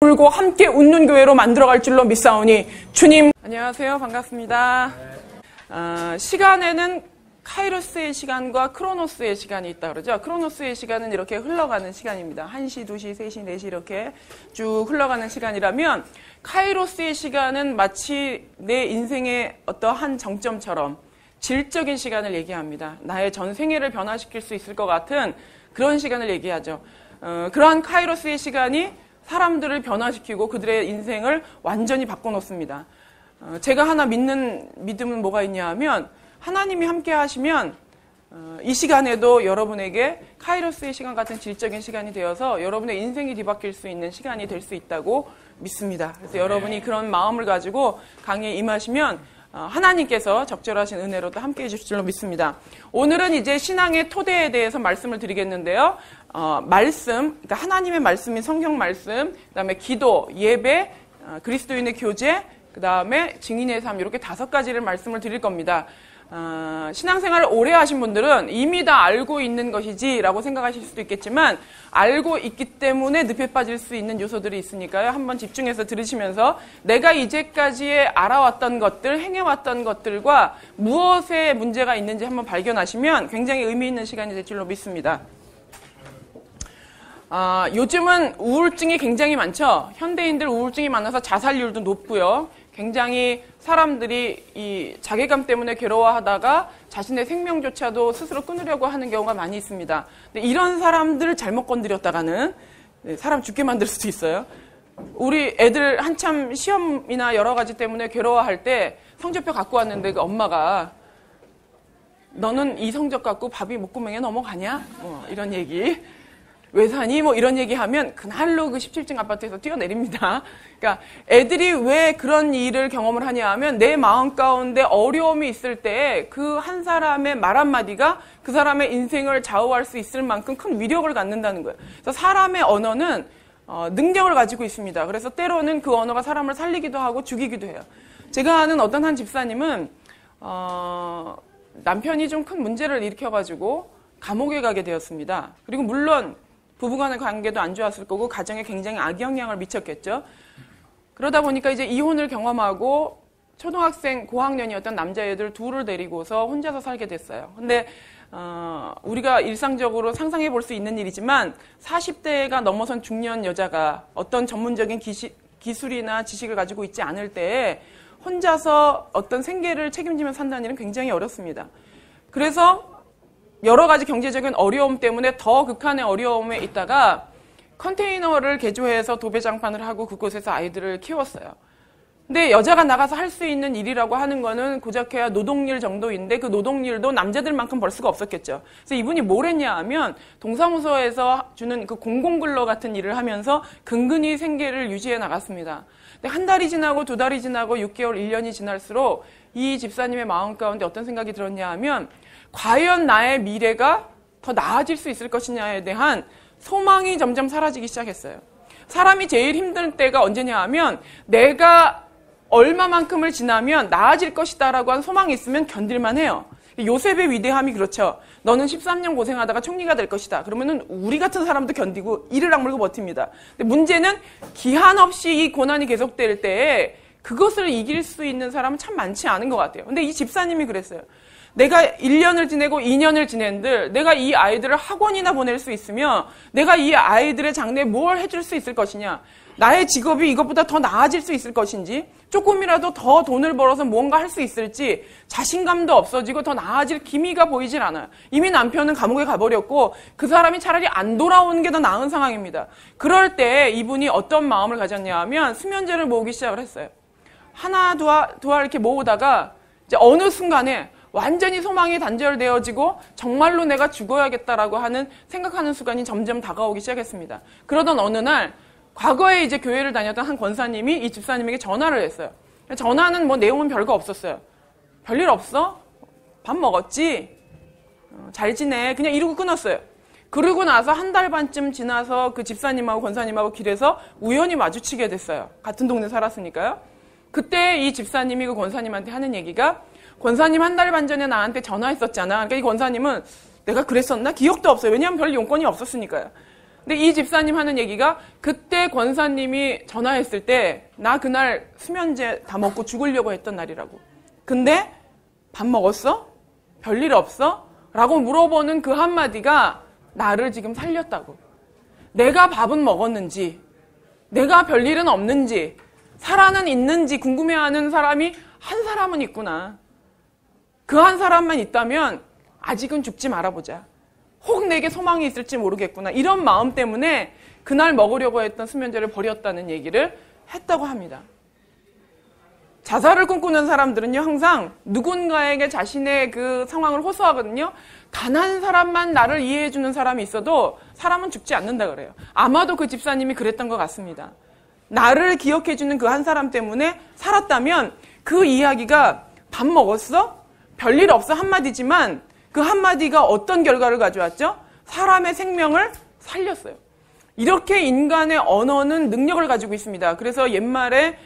울고 함께 웃는 교회로 만들어갈 줄로 믿사오니 주님. 안녕하세요. 반갑습니다. 시간에는 카이로스의 시간과 크로노스의 시간이 있다 그러죠. 크로노스의 시간은 이렇게 흘러가는 시간입니다. 1시, 2시, 3시, 4시 이렇게 쭉 흘러가는 시간이라면 카이로스의 시간은 마치 내 인생의 어떠한 정점처럼 질적인 시간을 얘기합니다. 나의 전 생애를 변화시킬 수 있을 것 같은 그런 시간을 얘기하죠. 그러한 카이로스의 시간이 사람들을 변화시키고 그들의 인생을 완전히 바꿔놓습니다. 제가 하나 믿는 믿음은 뭐가 있냐 하면 하나님이 함께 하시면 이 시간에도 여러분에게 카이로스의 시간 같은 질적인 시간이 되어서 여러분의 인생이 뒤바뀔 수 있는 시간이 될 수 있다고 믿습니다. 그래서 여러분이 그런 마음을 가지고 강의에 임하시면 하나님께서 적절하신 은혜로 또 함께 해주실 줄로 믿습니다. 오늘은 이제 신앙의 토대에 대해서 말씀을 드리겠는데요. 그러니까 하나님의 말씀인 성경 말씀, 그 다음에 기도, 예배, 그리스도인의 교제, 그 다음에 증인의 삶, 이렇게 5가지를 말씀을 드릴 겁니다. 신앙생활을 오래 하신 분들은 이미 다 알고 있는 것이지 라고 생각하실 수도 있겠지만 알고 있기 때문에 늪에 빠질 수 있는 요소들이 있으니까요. 한번 집중해서 들으시면서 내가 이제까지 알아왔던 것들, 행해왔던 것들과 무엇에 문제가 있는지 한번 발견하시면 굉장히 의미 있는 시간이 될 줄로 믿습니다. 요즘은 우울증이 굉장히 많죠. 현대인들 우울증이 많아서 자살률도 높고요. 굉장히 사람들이 이 자괴감 때문에 괴로워하다가 자신의 생명조차도 스스로 끊으려고 하는 경우가 많이 있습니다. 근데 이런 사람들을 잘못 건드렸다가는 사람 죽게 만들 수도 있어요. 우리 애들 한참 시험이나 여러 가지 때문에 괴로워할 때 성적표 갖고 왔는데 그 엄마가 너는 이 성적 갖고 밥이 목구멍에 넘어가냐? 이런 얘기. 왜 사니? 이런 얘기하면 그날로 그 17층 아파트에서 뛰어내립니다. 그러니까 애들이 왜 그런 일을 경험을 하냐 하면 내 마음 가운데 어려움이 있을 때 그 한 사람의 말 한마디가 그 사람의 인생을 좌우할 수 있을 만큼 큰 위력을 갖는다는 거예요. 그래서 사람의 언어는 능력을 가지고 있습니다. 그래서 때로는 그 언어가 사람을 살리기도 하고 죽이기도 해요. 제가 아는 어떤 한 집사님은 남편이 좀 큰 문제를 일으켜가지고 감옥에 가게 되었습니다. 그리고 물론 부부간의 관계도 안 좋았을 거고 가정에 굉장히 악영향을 미쳤겠죠. 그러다 보니까 이제 이혼을 경험하고 초등학생 고학년이었던 남자애들 둘을 데리고서 혼자서 살게 됐어요. 근데 우리가 일상적으로 상상해 볼 수 있는 일이지만 40대가 넘어선 중년 여자가 어떤 전문적인 기술이나 지식을 가지고 있지 않을 때에 혼자서 어떤 생계를 책임지며 산다는 일은 굉장히 어렵습니다. 그래서 여러 가지 경제적인 어려움 때문에 더 극한의 어려움에 있다가 컨테이너를 개조해서 도배장판을 하고 그곳에서 아이들을 키웠어요. 근데 여자가 나가서 할 수 있는 일이라고 하는 거는 고작해야 노동일 정도인데 그 노동일도 남자들만큼 벌 수가 없었겠죠. 그래서 이분이 뭘 했냐 하면 동사무소에서 주는 그 공공근로 같은 일을 하면서 근근히 생계를 유지해 나갔습니다. 근데 한 달이 지나고 2달이 지나고 6개월, 1년이 지날수록 이 집사님의 마음 가운데 어떤 생각이 들었냐 하면 과연 나의 미래가 더 나아질 수 있을 것이냐에 대한 소망이 점점 사라지기 시작했어요. 사람이 제일 힘든 때가 언제냐 하면 내가 얼마만큼을 지나면 나아질 것이다 라고 한 소망이 있으면 견딜만 해요. 요셉의 위대함이 그렇죠. 너는 13년 고생하다가 총리가 될 것이다. 그러면은 우리 같은 사람도 견디고 이를 악물고 버팁니다. 근데 문제는 기한 없이 이 고난이 계속될 때에 그것을 이길 수 있는 사람은 참 많지 않은 것 같아요. 근데 이 집사님이 그랬어요. 내가 1년을 지내고 2년을 지낸들 내가 이 아이들을 학원이나 보낼 수 있으면 내가 이 아이들의 장래에 뭘 해줄 수 있을 것이냐. 나의 직업이 이것보다 더 나아질 수 있을 것인지 조금이라도 더 돈을 벌어서 무언가 할 수 있을지 자신감도 없어지고 더 나아질 기미가 보이질 않아요. 이미 남편은 감옥에 가버렸고 그 사람이 차라리 안 돌아오는 게 더 나은 상황입니다. 그럴 때 이분이 어떤 마음을 가졌냐 하면 수면제를 모으기 시작을 했어요. 하나 두알 이렇게 모으다가 이제 어느 순간에 완전히 소망이 단절되어지고 정말로 내가 죽어야겠다라고 생각하는 순간이 점점 다가오기 시작했습니다. 그러던 어느 날 과거에 이제 교회를 다녔던 한 권사님이 이 집사님에게 전화를 했어요. 전화는 내용은 별거 없었어요. 별일 없어? 밥 먹었지? 잘 지내? 그냥 이러고 끊었어요. 그러고 나서 한 달 반쯤 지나서 그 집사님하고 권사님하고 길에서 우연히 마주치게 됐어요. 같은 동네 살았으니까요. 그때 이 집사님이 그 권사님한테 하는 얘기가 권사님 한 달 반 전에 나한테 전화했었잖아. 그러니까 이 권사님은 내가 그랬었나? 기억도 없어요. 왜냐하면 별 용건이 없었으니까요. 근데 이 집사님 하는 얘기가 그때 권사님이 전화했을 때 나 그날 수면제 다 먹고 죽으려고 했던 날이라고. 근데 밥 먹었어? 별일 없어? 라고 물어보는 그 한마디가 나를 지금 살렸다고. 내가 밥은 먹었는지, 내가 별일은 없는지, 살아는 있는지 궁금해하는 사람이 한 사람은 있구나. 그 한 사람만 있다면 아직은 죽지 말아보자. 혹 내게 소망이 있을지 모르겠구나. 이런 마음 때문에 그날 먹으려고 했던 수면제를 버렸다는 얘기를 했다고 합니다. 자살을 꿈꾸는 사람들은요, 항상 누군가에게 자신의 그 상황을 호소하거든요. 단 한 사람만 나를 이해해주는 사람이 있어도 사람은 죽지 않는다 그래요. 아마도 그 집사님이 그랬던 것 같습니다. 나를 기억해주는 그 한 사람 때문에 살았다면 그 이야기가 밥 먹었어? 별일 없어? 한마디지만 그 한마디가 어떤 결과를 가져왔죠? 사람의 생명을 살렸어요. 이렇게 인간의 언어는 능력을 가지고 있습니다. 그래서 옛말에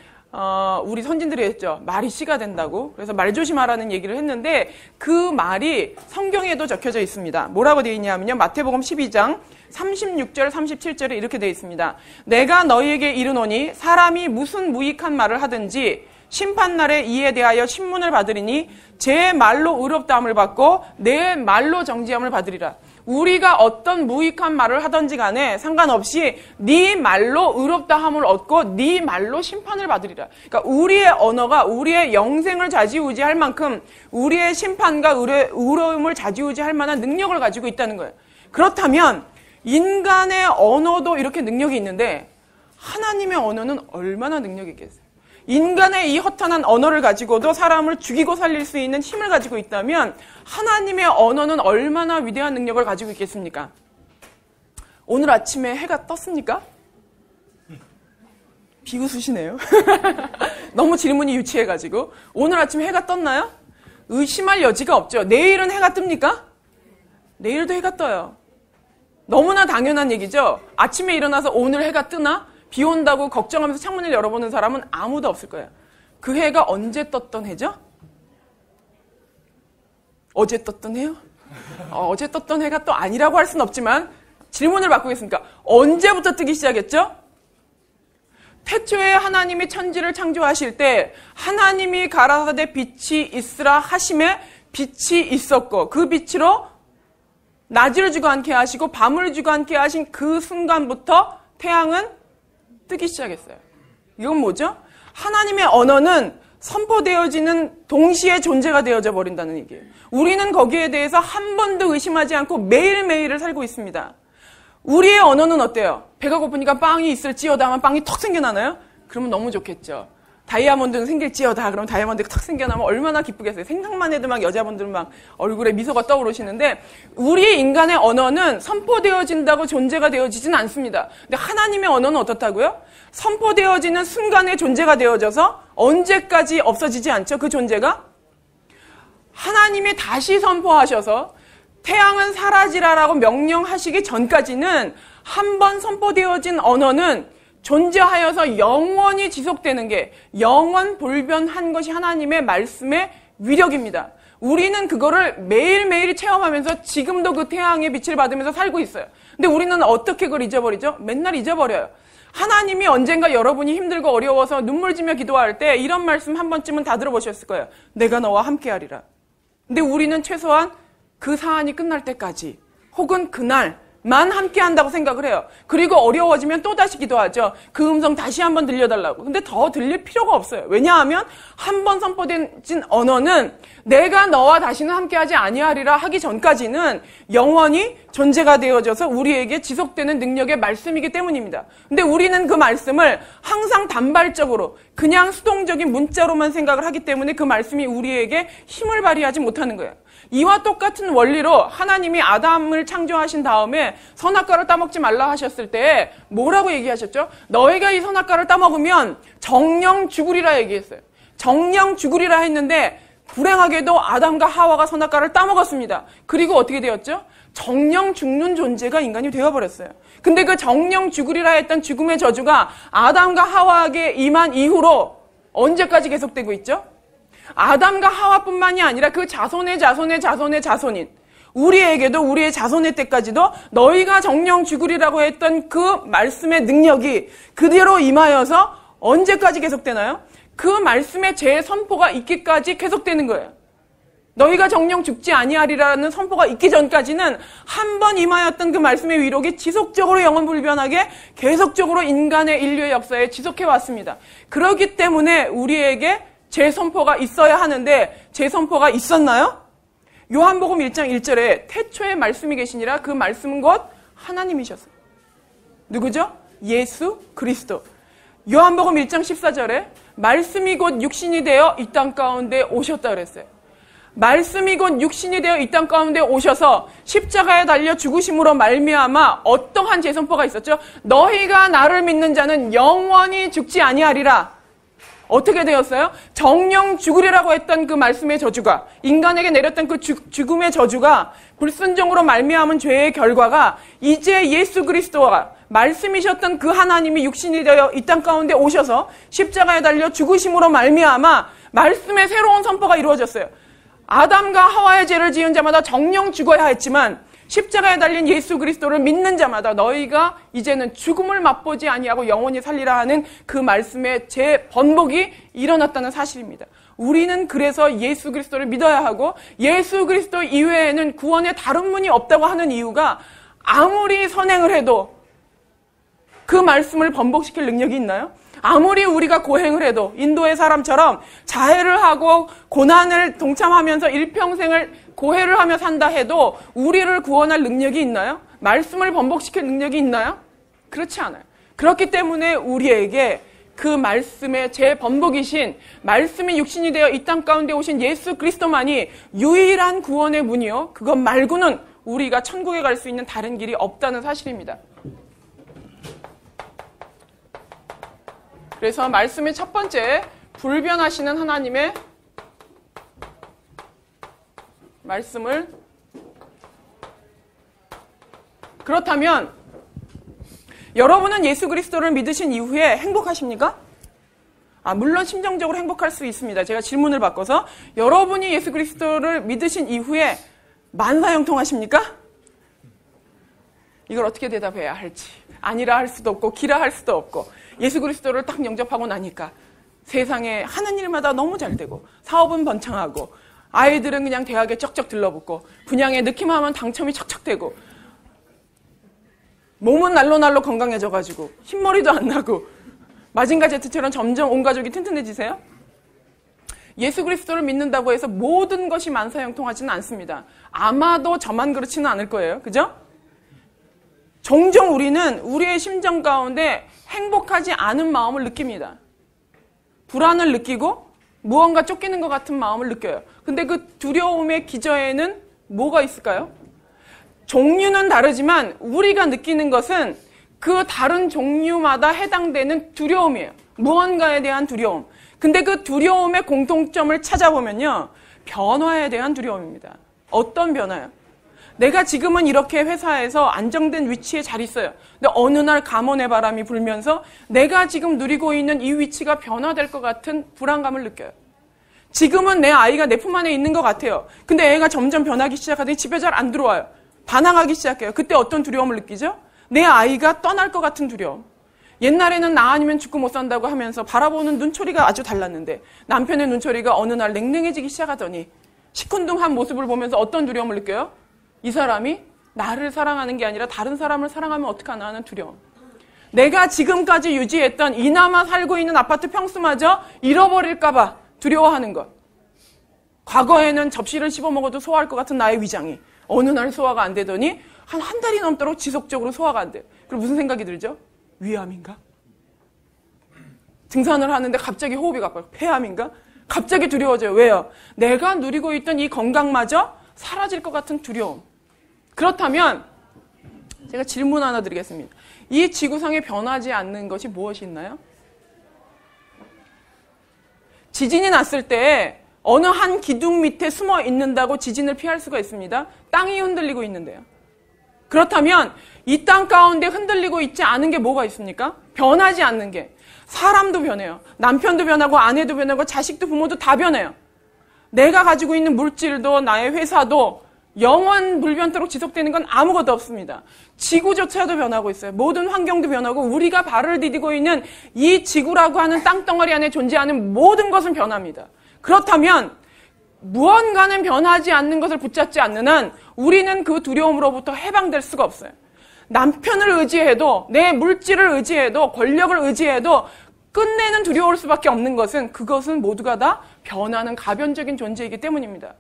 우리 선진들이 했죠. 말이 씨가 된다고. 그래서 말 조심하라는 얘기를 했는데 그 말이 성경에도 적혀져 있습니다. 뭐라고 되어 있냐면요. 마태복음 12장 36절 37절에 이렇게 되어 있습니다. 내가 너희에게 이르노니 사람이 무슨 무익한 말을 하든지 심판날에 이에 대하여 신문을 받으리니 제 말로 의롭다함을 받고 내 말로 정죄함을 받으리라. 우리가 어떤 무익한 말을 하든지 간에 상관없이 네 말로 의롭다함을 얻고 네 말로 심판을 받으리라. 그러니까 우리의 언어가 우리의 영생을 좌지우지할 만큼 우리의 심판과 의로움을 좌지우지할 만한 능력을 가지고 있다는 거예요. 그렇다면 인간의 언어도 이렇게 능력이 있는데 하나님의 언어는 얼마나 능력이 있겠어요? 인간의 이 허탄한 언어를 가지고도 사람을 죽이고 살릴 수 있는 힘을 가지고 있다면 하나님의 언어는 얼마나 위대한 능력을 가지고 있겠습니까? 오늘 아침에 해가 떴습니까? 비웃으시네요. 너무 질문이 유치해가지고. 오늘 아침에 해가 떴나요? 의심할 여지가 없죠. 내일은 해가 뜹니까? 내일도 해가 떠요. 너무나 당연한 얘기죠. 아침에 일어나서 오늘 해가 뜨나? 비 온다고 걱정하면서 창문을 열어보는 사람은 아무도 없을 거예요. 그 해가 언제 떴던 해죠? 어제 떴던 해요? 어제 떴던 해가 또 아니라고 할 수는 없지만 질문을 바꾸겠습니까? 언제부터 뜨기 시작했죠? 태초에 하나님이 천지를 창조하실 때 하나님이 가라사대 빛이 있으라 하심에 빛이 있었고 그 빛으로 낮을 주관케 하시고 밤을 주관케 하신 그 순간부터 태양은 뜨기 시작했어요. 이건 뭐죠? 하나님의 언어는 선포되어지는 동시에 존재가 되어져 버린다는 얘기예요. 우리는 거기에 대해서 한 번도 의심하지 않고 매일매일을 살고 있습니다. 우리의 언어는 어때요? 배가 고프니까 빵이 있을지어다 하면 빵이 턱 생겨나나요? 그러면 너무 좋겠죠. 다이아몬드는 생길지어다 그러면 다이아몬드가 탁 생겨나면 얼마나 기쁘겠어요. 생각만 해도 막 여자분들은 막 얼굴에 미소가 떠오르시는데 우리 인간의 언어는 선포되어진다고 존재가 되어지진 않습니다. 근데 하나님의 언어는 어떻다고요? 선포되어지는 순간에 존재가 되어져서 언제까지 없어지지 않죠. 그 존재가 하나님이 다시 선포하셔서 태양은 사라지라라고 명령하시기 전까지는 한 번 선포되어진 언어는 존재하여서 영원히 지속되는 게 영원 불변한 것이 하나님의 말씀의 위력입니다. 우리는 그거를 매일매일 체험하면서 지금도 그 태양의 빛을 받으면서 살고 있어요. 근데 우리는 어떻게 그걸 잊어버리죠? 맨날 잊어버려요. 하나님이 언젠가 여러분이 힘들고 어려워서 눈물 지며 기도할 때 이런 말씀 한 번쯤은 다 들어보셨을 거예요. 내가 너와 함께하리라. 근데 우리는 최소한 그 사안이 끝날 때까지 혹은 그날만 함께한다고 생각을 해요. 그리고 어려워지면 또다시 기도하죠. 그 음성 다시 한번 들려달라고. 근데 더 들릴 필요가 없어요. 왜냐하면 한 번 선포된 언어는 내가 너와 다시는 함께하지 아니하리라 하기 전까지는 영원히 존재가 되어져서 우리에게 지속되는 능력의 말씀이기 때문입니다. 근데 우리는 그 말씀을 항상 단발적으로 그냥 수동적인 문자로만 생각을 하기 때문에 그 말씀이 우리에게 힘을 발휘하지 못하는 거예요. 이와 똑같은 원리로 하나님이 아담을 창조하신 다음에 선악과를 따먹지 말라 하셨을 때 뭐라고 얘기하셨죠? 너희가 이 선악과를 따먹으면 정령 죽으리라 얘기했어요. 정령 죽으리라 했는데 불행하게도 아담과 하와가 선악과를 따먹었습니다. 그리고 어떻게 되었죠? 정령 죽는 존재가 인간이 되어버렸어요. 근데 그 정령 죽으리라 했던 죽음의 저주가 아담과 하와에게 임한 이후로 언제까지 계속되고 있죠? 아담과 하와뿐만이 아니라 그 자손의 자손의 자손의 자손인 우리에게도 우리의 자손의 때까지도 너희가 정령 죽으리라고 했던 그 말씀의 능력이 그대로 임하여서 언제까지 계속되나요? 그 말씀의 재선포가 있기까지 계속되는 거예요. 너희가 정령 죽지 아니하리라는 선포가 있기 전까지는 한 번 임하였던 그 말씀의 위력이 지속적으로 영원불변하게 계속적으로 인간의 인류의 역사에 지속해 왔습니다. 그렇기 때문에 우리에게 재선포가 있어야 하는데 재선포가 있었나요? 요한복음 1장 1절에 태초에 말씀이 계시니라 그 말씀은 곧 하나님이셨어요. 누구죠? 예수 그리스도. 요한복음 1장 14절에 말씀이 곧 육신이 되어 이 땅 가운데 오셨다 그랬어요. 말씀이 곧 육신이 되어 이 땅 가운데 오셔서 십자가에 달려 죽으심으로 말미암아 어떠한 재선포가 있었죠? 너희가 나를 믿는 자는 영원히 죽지 아니하리라. 어떻게 되었어요? 정령 죽으리라고 했던 그 말씀의 저주가, 인간에게 내렸던 그 죽음의 저주가 불순종으로 말미암은 죄의 결과가 이제 예수 그리스도가 말씀이셨던 그 하나님이 육신이 되어 이 땅 가운데 오셔서 십자가에 달려 죽으심으로 말미암아 말씀의 새로운 선포가 이루어졌어요. 아담과 하와의 죄를 지은 자마다 정령 죽어야 했지만 십자가에 달린 예수 그리스도를 믿는 자마다 너희가 이제는 죽음을 맛보지 아니하고 영원히 살리라 하는 그 말씀의 재번복이 일어났다는 사실입니다. 우리는 그래서 예수 그리스도를 믿어야 하고 예수 그리스도 이외에는 구원의 다른 문이 없다고 하는 이유가 아무리 선행을 해도 그 말씀을 번복시킬 능력이 있나요? 아무리 우리가 고행을 해도 인도의 사람처럼 자해를 하고 고난을 동참하면서 일평생을 고해를 하며 산다 해도 우리를 구원할 능력이 있나요? 말씀을 번복시킬 능력이 있나요? 그렇지 않아요. 그렇기 때문에 우리에게 그 말씀의 재번복이신 말씀이 육신이 되어 이 땅 가운데 오신 예수 그리스도만이 유일한 구원의 문이요. 그것 말고는 우리가 천국에 갈 수 있는 다른 길이 없다는 사실입니다. 그래서 말씀의 첫 번째, 불변하시는 하나님의 말씀을, 그렇다면 여러분은 예수 그리스도를 믿으신 이후에 행복하십니까? 물론 심정적으로 행복할 수 있습니다. 제가 질문을 바꿔서 여러분이 예수 그리스도를 믿으신 이후에 만사형통하십니까? 이걸 어떻게 대답해야 할지. 아니라 할 수도 없고 기라 할 수도 없고 예수 그리스도를 딱 영접하고 나니까 세상에 하는 일마다 너무 잘 되고 사업은 번창하고 아이들은 그냥 대학에 쩍쩍 들러붙고 분양에 느낌하면 당첨이 척척 되고 몸은 날로 건강해져가지고 흰머리도 안 나고 마징가 제트처럼 점점 온 가족이 튼튼해지세요? 예수 그리스도를 믿는다고 해서 모든 것이 만사형통하지는 않습니다. 아마도 저만 그렇지는 않을 거예요. 그죠? 종종 우리는 우리의 심정 가운데 행복하지 않은 마음을 느낍니다. 불안을 느끼고 무언가 쫓기는 것 같은 마음을 느껴요. 근데 그 두려움의 기저에는 뭐가 있을까요? 종류는 다르지만 우리가 느끼는 것은 그 다른 종류마다 해당되는 두려움이에요. 무언가에 대한 두려움. 근데 그 두려움의 공통점을 찾아보면요. 변화에 대한 두려움입니다. 어떤 변화요? 내가 지금은 이렇게 회사에서 안정된 위치에 잘 있어요. 근데 어느 날 가뭄의 바람이 불면서 내가 지금 누리고 있는 이 위치가 변화될 것 같은 불안감을 느껴요. 지금은 내 아이가 내 품 안에 있는 것 같아요. 근데 애가 점점 변하기 시작하더니 집에 잘 안 들어와요. 반항하기 시작해요. 그때 어떤 두려움을 느끼죠? 내 아이가 떠날 것 같은 두려움. 옛날에는 나 아니면 죽고 못 산다고 하면서 바라보는 눈초리가 아주 달랐는데 남편의 눈초리가 어느 날 냉랭해지기 시작하더니 시큰둥한 모습을 보면서 어떤 두려움을 느껴요? 이 사람이 나를 사랑하는 게 아니라 다른 사람을 사랑하면 어떡하나 하는 두려움. 내가 지금까지 유지했던 이나마 살고 있는 아파트 평수마저 잃어버릴까 봐 두려워하는 것. 과거에는 접시를 씹어먹어도 소화할 것 같은 나의 위장이 어느 날 소화가 안 되더니 한 달이 넘도록 지속적으로 소화가 안 돼요. 그럼 무슨 생각이 들죠? 위암인가? 등산을 하는데 갑자기 호흡이 가빠요. 폐암인가? 갑자기 두려워져요. 왜요? 내가 누리고 있던 이 건강마저 사라질 것 같은 두려움. 그렇다면 제가 질문 하나 드리겠습니다. 이 지구상에 변하지 않는 것이 무엇이 있나요? 지진이 났을 때 어느 한 기둥 밑에 숨어 있는다고 지진을 피할 수가 있습니다. 땅이 흔들리고 있는데요. 그렇다면 이 땅 가운데 흔들리고 있지 않은 게 뭐가 있습니까? 변하지 않는 게. 사람도 변해요. 남편도 변하고 아내도 변하고 자식도 부모도 다 변해요. 내가 가지고 있는 물질도 나의 회사도 영원 불변토록 지속되는 건 아무것도 없습니다. 지구조차도 변하고 있어요. 모든 환경도 변하고 우리가 발을 디디고 있는 이 지구라고 하는 땅덩어리 안에 존재하는 모든 것은 변합니다. 그렇다면 무언가는 변하지 않는 것을 붙잡지 않는 한 우리는 그 두려움으로부터 해방될 수가 없어요. 남편을 의지해도, 내 물질을 의지해도, 권력을 의지해도 끝내는 두려울 수밖에 없는 것은 그것은 모두가 다 변하는 가변적인 존재이기 때문입니다.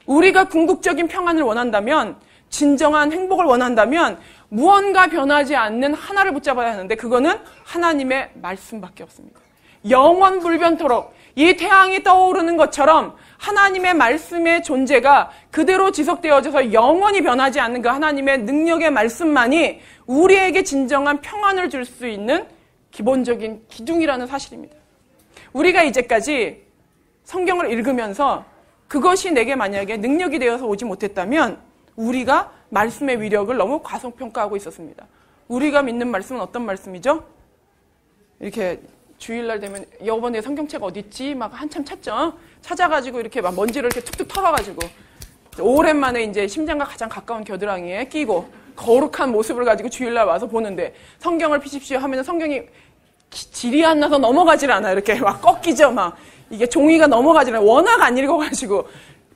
우리가 궁극적인 평안을 원한다면, 진정한 행복을 원한다면 무언가 변하지 않는 하나를 붙잡아야 하는데 그거는 하나님의 말씀밖에 없습니다. 영원 불변토록 이 태양이 떠오르는 것처럼 하나님의 말씀의 존재가 그대로 지속되어져서 영원히 변하지 않는 그 하나님의 능력의 말씀만이 우리에게 진정한 평안을 줄 수 있는 기본적인 기둥이라는 사실입니다. 우리가 이제까지 성경을 읽으면서 그것이 내게 만약에 능력이 되어서 오지 못했다면 우리가 말씀의 위력을 너무 과소평가하고 있었습니다. 우리가 믿는 말씀은 어떤 말씀이죠? 이렇게 주일날 되면 여보 내 성경책 어디 있지? 막 한참 찾죠. 찾아가지고 이렇게 막 먼지를 이렇게 툭툭 털어가지고 오랜만에 이제 심장과 가장 가까운 겨드랑이에 끼고 거룩한 모습을 가지고 주일날 와서 보는데 성경을 피십시오 하면 성경이 질이 안 나서 넘어가질 않아. 이렇게 막 꺾이죠. 막 이게 종이가 넘어가질 않아. 워낙 안 읽어가지고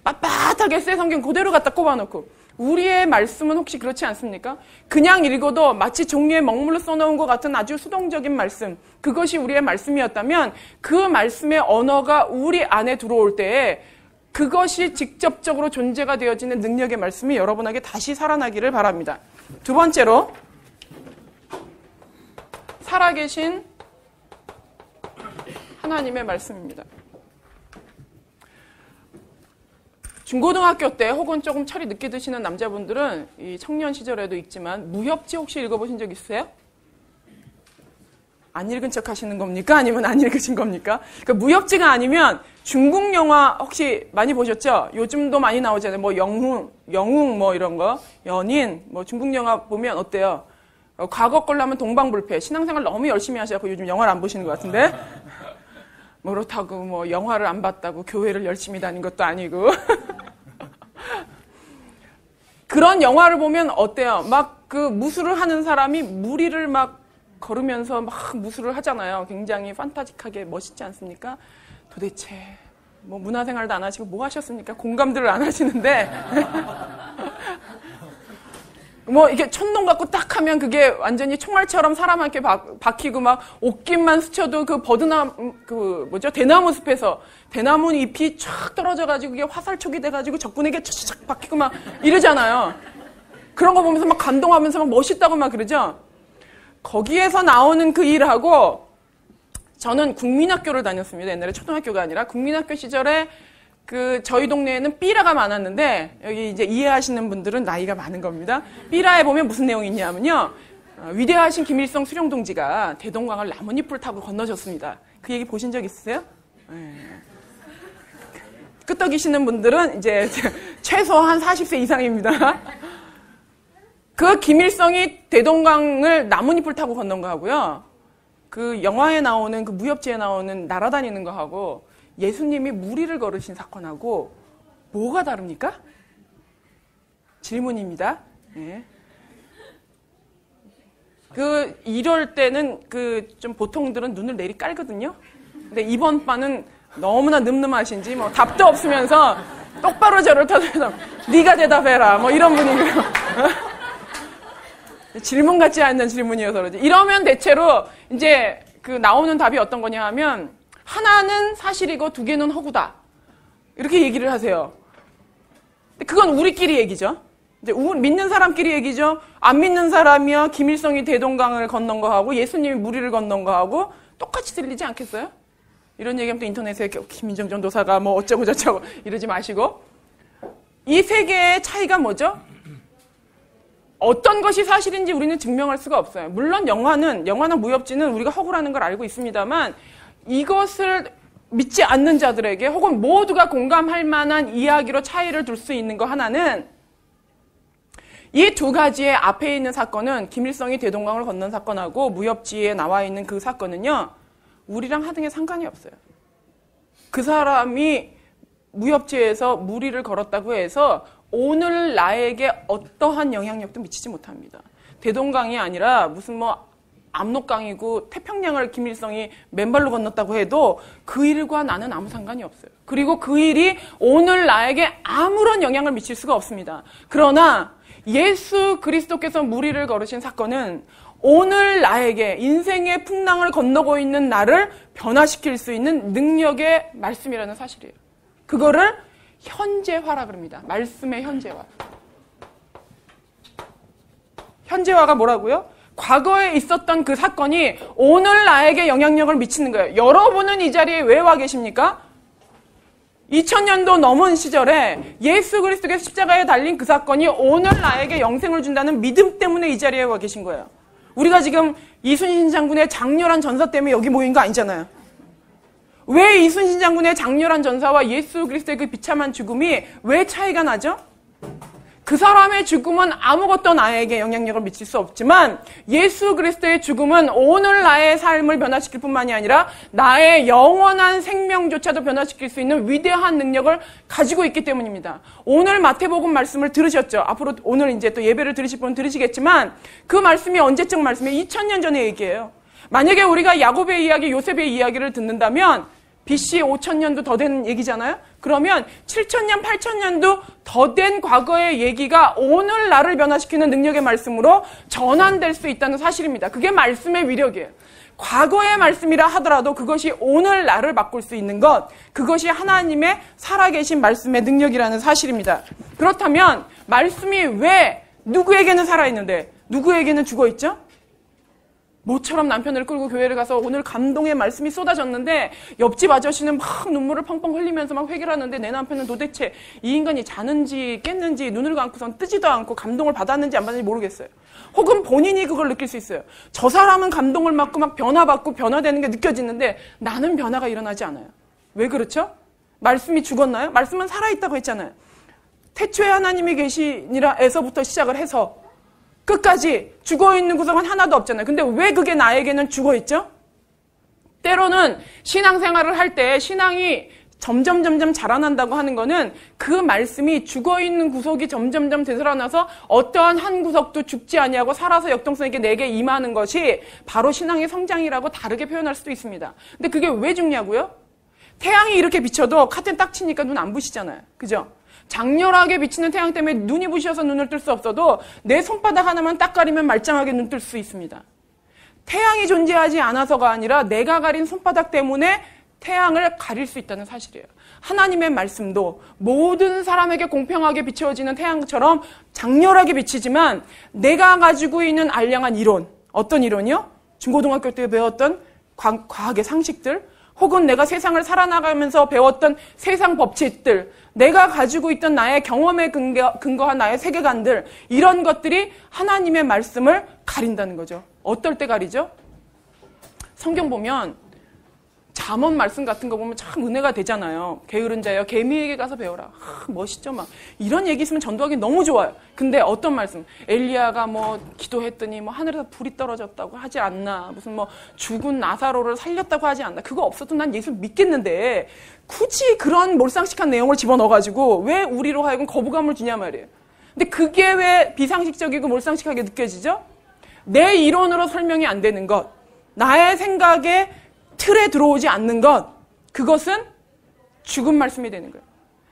빳빳하게 새 성경 그대로 갖다 꼽아놓고 우리의 말씀은 혹시 그렇지 않습니까? 그냥 읽어도 마치 종이에 먹물로 써놓은 것 같은 아주 수동적인 말씀, 그것이 우리의 말씀이었다면 그 말씀의 언어가 우리 안에 들어올 때에 그것이 직접적으로 존재가 되어지는 능력의 말씀이 여러분에게 다시 살아나기를 바랍니다. 두 번째로 살아계신 하나님의 말씀입니다. 중고등학교 때 혹은 조금 철이 늦게 드시는 남자분들은 이 청년 시절에도 읽지만 무협지 혹시 읽어보신 적 있으세요? 안 읽은 척 하시는 겁니까? 아니면 안 읽으신 겁니까? 그러니까 무협지가 아니면 중국 영화 혹시 많이 보셨죠? 요즘도 많이 나오잖아요. 뭐 영웅 뭐 이런 거, 연인, 뭐 중국 영화 보면 어때요? 과거 걸로 하면 동방불패, 신앙생활 너무 열심히 하셔서 요즘 영화를 안 보시는 것 같은데? 뭐 그렇다고 뭐 영화를 안 봤다고 교회를 열심히 다닌 것도 아니고. 그런 영화를 보면 어때요? 막 그 무술을 하는 사람이 무리를 막 걸으면서 막 무술을 하잖아요. 굉장히 판타직하게 멋있지 않습니까? 도대체 뭐 문화생활도 안 하시고 뭐 하셨습니까? 공감들을 안 하시는데 뭐 이게 천둥 갖고 딱 하면 그게 완전히 총알처럼 사람한테 박히고 막 옷깃만 스쳐도 그 대나무 숲에서 대나무 잎이 쫙 떨어져가지고 그게 화살촉이 돼가지고 적군에게 착착 박히고 막 이러잖아요. 그런 거 보면서 막 감동하면서 막 멋있다고 막 그러죠. 거기에서 나오는 그 일하고 저는 국민학교를 다녔습니다. 옛날에 초등학교가 아니라 국민학교 시절에 그 저희 동네에는 삐라가 많았는데 여기 이제 이해하시는 분들은 나이가 많은 겁니다. 삐라에 보면 무슨 내용이 있냐면요. 위대하신 김일성 수령동지가 대동강을 나뭇잎을 타고 건너셨습니다. 그 얘기 보신 적 있으세요? 네. 끄떡이시는 분들은 이제 최소한 40세 이상입니다. 그 김일성이 대동강을 나뭇잎을 타고 건넌 거 하고요. 그 영화에 나오는 그 무협지에 나오는 날아다니는 거 하고 예수님이 무리를 걸으신 사건하고 뭐가 다릅니까? 질문입니다. 네. 이럴 때는 좀 보통들은 눈을 내리 깔거든요. 근데 이번 바는 너무나 늠름하신지 뭐 답도 없으면서 똑바로 저를 터져서 네가 대답해라 뭐 이런 분위기로 질문 같지 않는 질문이어서 그러지. 이러면 대체로 이제 그 나오는 답이 어떤 거냐 하면 하나는 사실이고 두 개는 허구다. 이렇게 얘기를 하세요. 근데 그건 우리끼리 얘기죠. 이제 믿는 사람끼리 얘기죠. 안 믿는 사람이요. 김일성이 대동강을 건넌 거 하고 예수님이 무리를 건넌 거 하고 똑같이 들리지 않겠어요? 이런 얘기하면 또 인터넷에 김인정 전도사가 뭐 어쩌고 저쩌고 이러지 마시고 이 세 개의 차이가 뭐죠? 어떤 것이 사실인지 우리는 증명할 수가 없어요. 물론 영화나 무협지는 우리가 허구라는 걸 알고 있습니다만 이것을 믿지 않는 자들에게 혹은 모두가 공감할 만한 이야기로 차이를 둘 수 있는 거 하나는 이 두 가지의 앞에 있는 사건은 김일성이 대동강을 건넌 사건하고 무협지에 나와 있는 그 사건은요. 우리랑 하등의 상관이 없어요. 그 사람이 무협지에서 무리를 걸었다고 해서 오늘 나에게 어떠한 영향력도 미치지 못합니다. 대동강이 아니라 무슨 압록강이고 태평양을 김일성이 맨발로 건넜다고 해도 그 일과 나는 아무 상관이 없어요. 그리고 그 일이 오늘 나에게 아무런 영향을 미칠 수가 없습니다. 그러나 예수 그리스도께서 무리를 걸으신 사건은 오늘 나에게 인생의 풍랑을 건너고 있는 나를 변화시킬 수 있는 능력의 말씀이라는 사실이에요. 그거를 현재화라 그럽니다. 말씀의 현재화. 현재화가 뭐라고요? 과거에 있었던 그 사건이 오늘 나에게 영향력을 미치는 거예요. 여러분은 이 자리에 왜 와 계십니까? 2000년도 넘은 시절에 예수 그리스도께서 십자가에 달린 그 사건이 오늘 나에게 영생을 준다는 믿음 때문에 이 자리에 와 계신 거예요. 우리가 지금 이순신 장군의 장렬한 전사 때문에 여기 모인 거 아니잖아요. 왜 이순신 장군의 장렬한 전사와 예수 그리스도의 그 비참한 죽음이 왜 차이가 나죠? 그 사람의 죽음은 아무것도 나에게 영향력을 미칠 수 없지만 예수 그리스도의 죽음은 오늘 나의 삶을 변화시킬 뿐만이 아니라 나의 영원한 생명조차도 변화시킬 수 있는 위대한 능력을 가지고 있기 때문입니다. 오늘 마태복음 말씀을 들으셨죠? 앞으로 오늘 이제 또 예배를 들으실 분은 들으시겠지만 그 말씀이 언제적 말씀이에요? 2000년 전의 얘기예요. 만약에 우리가 야곱의 이야기, 요셉의 이야기를 듣는다면 BC 5000년도 더 된 얘기잖아요? 그러면 7000년, 8000년도 더 된 과거의 얘기가 오늘 나를 변화시키는 능력의 말씀으로 전환될 수 있다는 사실입니다. 그게 말씀의 위력이에요. 과거의 말씀이라 하더라도 그것이 오늘 나를 바꿀 수 있는 것, 그것이 하나님의 살아계신 말씀의 능력이라는 사실입니다. 그렇다면 말씀이 왜 누구에게는 살아있는데 누구에게는 죽어있죠? 모처럼 남편을 끌고 교회를 가서 오늘 감동의 말씀이 쏟아졌는데 옆집 아저씨는 막 눈물을 펑펑 흘리면서 막 회개를 하는데 내 남편은 도대체 이 인간이 자는지 깼는지 눈을 감고선 뜨지도 않고 감동을 받았는지 안 받았는지 모르겠어요. 혹은 본인이 그걸 느낄 수 있어요. 저 사람은 감동을 받고 막 변화받고 변화되는 게 느껴지는데 나는 변화가 일어나지 않아요. 왜 그렇죠? 말씀이 죽었나요? 말씀은 살아있다고 했잖아요. 태초에 하나님이 계시니라 에서부터 시작을 해서 끝까지 죽어있는 구석은 하나도 없잖아요. 근데 왜 그게 나에게는 죽어있죠? 때로는 신앙생활을 할 때 신앙이 점점 자라난다고 하는 거는 그 말씀이 죽어있는 구석이 점점 되살아나서 어떠한 한 구석도 죽지 아니하고 살아서 역동성 있게 내게 임하는 것이 바로 신앙의 성장이라고 다르게 표현할 수도 있습니다. 근데 그게 왜 죽냐고요? 태양이 이렇게 비쳐도 카텐 딱 치니까 눈 안 부시잖아요. 그죠? 장렬하게 비치는 태양 때문에 눈이 부셔서 눈을 뜰 수 없어도 내 손바닥 하나만 딱 가리면 말짱하게 눈 뜰 수 있습니다. 태양이 존재하지 않아서가 아니라 내가 가린 손바닥 때문에 태양을 가릴 수 있다는 사실이에요. 하나님의 말씀도 모든 사람에게 공평하게 비춰지는 태양처럼 장렬하게 비치지만 내가 가지고 있는 알량한 이론, 어떤 이론이요? 중고등학교 때 배웠던 과학의 상식들, 혹은 내가 세상을 살아나가면서 배웠던 세상 법칙들, 내가 가지고 있던 나의 경험에 근거한 나의 세계관들, 이런 것들이 하나님의 말씀을 가린다는 거죠. 어떨 때 가리죠? 성경 보면 잠언 말씀 같은 거 보면 참 은혜가 되잖아요. 게으른 자여 개미에게 가서 배워라. 멋있죠 막. 이런 얘기 있으면 전도하기 너무 좋아요. 근데 어떤 말씀? 엘리야가 기도했더니 하늘에서 불이 떨어졌다고 하지 않나. 무슨 죽은 나사로를 살렸다고 하지 않나. 그거 없어도 난 예수 믿겠는데 굳이 그런 몰상식한 내용을 집어넣어가지고 왜 우리로 하여금 거부감을 주냐 말이에요. 근데 그게 왜 비상식적이고 몰상식하게 느껴지죠? 내 이론으로 설명이 안 되는 것, 나의 생각에 틀에 들어오지 않는 것, 그것은 죽은 말씀이 되는 거예요.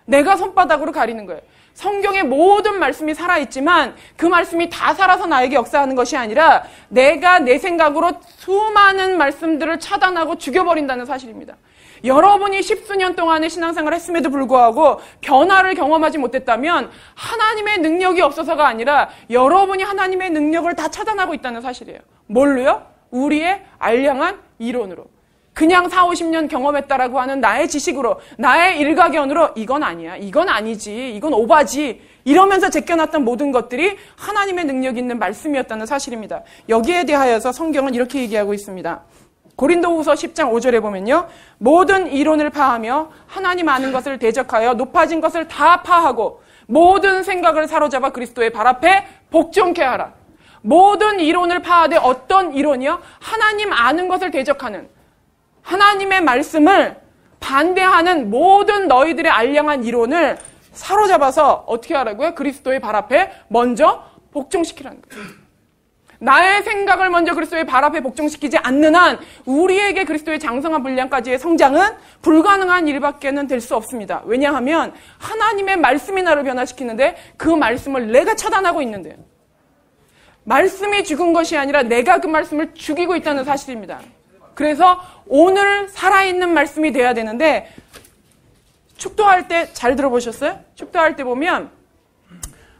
내가 손바닥으로 가리는 거예요. 성경의 모든 말씀이 살아있지만 그 말씀이 다 살아서 나에게 역사하는 것이 아니라 내가 내 생각으로 수많은 말씀들을 차단하고 죽여버린다는 사실입니다. 여러분이 10수년 동안의 신앙생활을 했음에도 불구하고 변화를 경험하지 못했다면 하나님의 능력이 없어서가 아니라 여러분이 하나님의 능력을 다 차단하고 있다는 사실이에요. 뭘로요? 우리의 알량한 이론으로. 그냥 40-50년 경험했다라고 하는 나의 지식으로, 나의 일가견으로 이건 아니야, 이건 아니지, 이건 오바지 이러면서 제껴놨던 모든 것들이 하나님의 능력 있는 말씀이었다는 사실입니다. 여기에 대하여서 성경은 이렇게 얘기하고 있습니다. 고린도후서 10장 5절에 보면요, 모든 이론을 파하며 하나님 아는 것을 대적하여 높아진 것을 다 파하고 모든 생각을 사로잡아 그리스도의 발 앞에 복종케 하라. 모든 이론을 파하되 어떤 이론이요? 하나님 아는 것을 대적하는, 하나님의 말씀을 반대하는 모든 너희들의 알량한 이론을 사로잡아서 어떻게 하라고요? 그리스도의 발 앞에 먼저 복종시키라는 거예요. 나의 생각을 먼저 그리스도의 발 앞에 복종시키지 않는 한 우리에게 그리스도의 장성한 분량까지의 성장은 불가능한 일밖에는 될 수 없습니다. 왜냐하면 하나님의 말씀이 나를 변화시키는데 그 말씀을 내가 차단하고 있는데요. 말씀이 죽은 것이 아니라 내가 그 말씀을 죽이고 있다는 사실입니다. 그래서 오늘 살아있는 말씀이 돼야 되는데 축도할 때 잘 들어보셨어요? 축도할 때 보면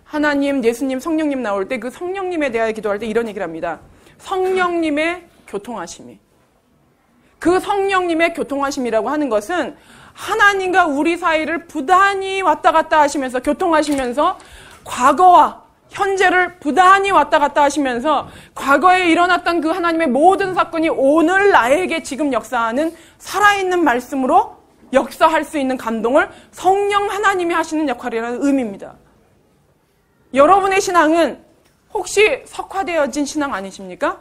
하나님, 예수님, 성령님 나올 때 그 성령님에 대하여 기도할 때 이런 얘기를 합니다. 성령님의 교통하심이. 그 성령님의 교통하심이라고 하는 것은 하나님과 우리 사이를 부단히 왔다 갔다 하시면서 교통하시면서 과거와 현재를 부단히 왔다 갔다 하시면서 과거에 일어났던 그 하나님의 모든 사건이 오늘 나에게 지금 역사하는 살아있는 말씀으로 역사할 수 있는 감동을 성령 하나님이 하시는 역할이라는 의미입니다. 여러분의 신앙은 혹시 석화되어진 신앙 아니십니까?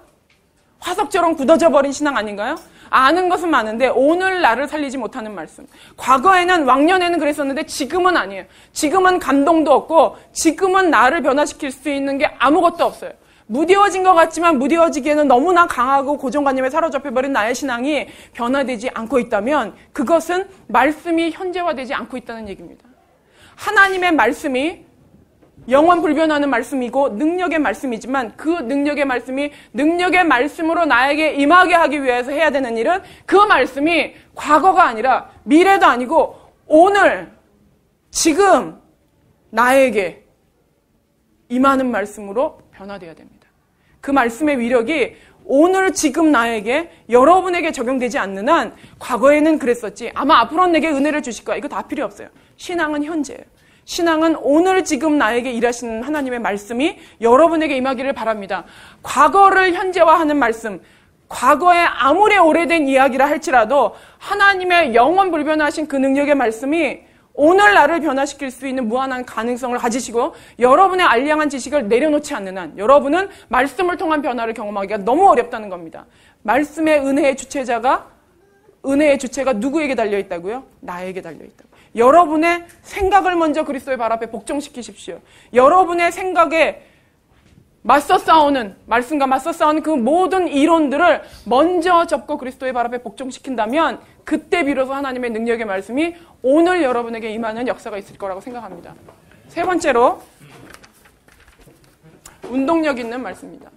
화석처럼 굳어져 버린 신앙 아닌가요? 아는 것은 많은데 오늘 나를 살리지 못하는 말씀. 과거에는 왕년에는 그랬었는데 지금은 아니에요. 지금은 감동도 없고 지금은 나를 변화시킬 수 있는 게 아무것도 없어요. 무뎌진 것 같지만 무뎌지기에는 너무나 강하고 고정관념에 사로잡혀버린 나의 신앙이 변화되지 않고 있다면 그것은 말씀이 현재화되지 않고 있다는 얘기입니다. 하나님의 말씀이 영원 불변하는 말씀이고 능력의 말씀이지만 그 능력의 말씀이 능력의 말씀으로 나에게 임하게 하기 위해서 해야 되는 일은 그 말씀이 과거가 아니라 미래도 아니고 오늘 지금 나에게 임하는 말씀으로 변화되어야 됩니다. 그 말씀의 위력이 오늘 지금 나에게 여러분에게 적용되지 않는 한 과거에는 그랬었지 아마 앞으로는 내게 은혜를 주실 거야. 이거 다 필요 없어요. 신앙은 현재예요. 신앙은 오늘 지금 나에게 일하시는 하나님의 말씀이 여러분에게 임하기를 바랍니다. 과거를 현재화하는 말씀, 과거에 아무리 오래된 이야기라 할지라도 하나님의 영원 불변하신 그 능력의 말씀이 오늘 나를 변화시킬 수 있는 무한한 가능성을 가지시고 여러분의 알량한 지식을 내려놓지 않는 한 여러분은 말씀을 통한 변화를 경험하기가 너무 어렵다는 겁니다. 말씀의 은혜의 주체가 누구에게 달려있다고요? 나에게 달려있다고. 여러분의 생각을 먼저 그리스도의 발 앞에 복종시키십시오. 여러분의 생각에 맞서 싸우는, 말씀과 맞서 싸우는 그 모든 이론들을 먼저 접고 그리스도의 발 앞에 복종시킨다면 그때 비로소 하나님의 능력의 말씀이 오늘 여러분에게 임하는 역사가 있을 거라고 생각합니다. 세 번째로 운동력 있는 말씀입니다.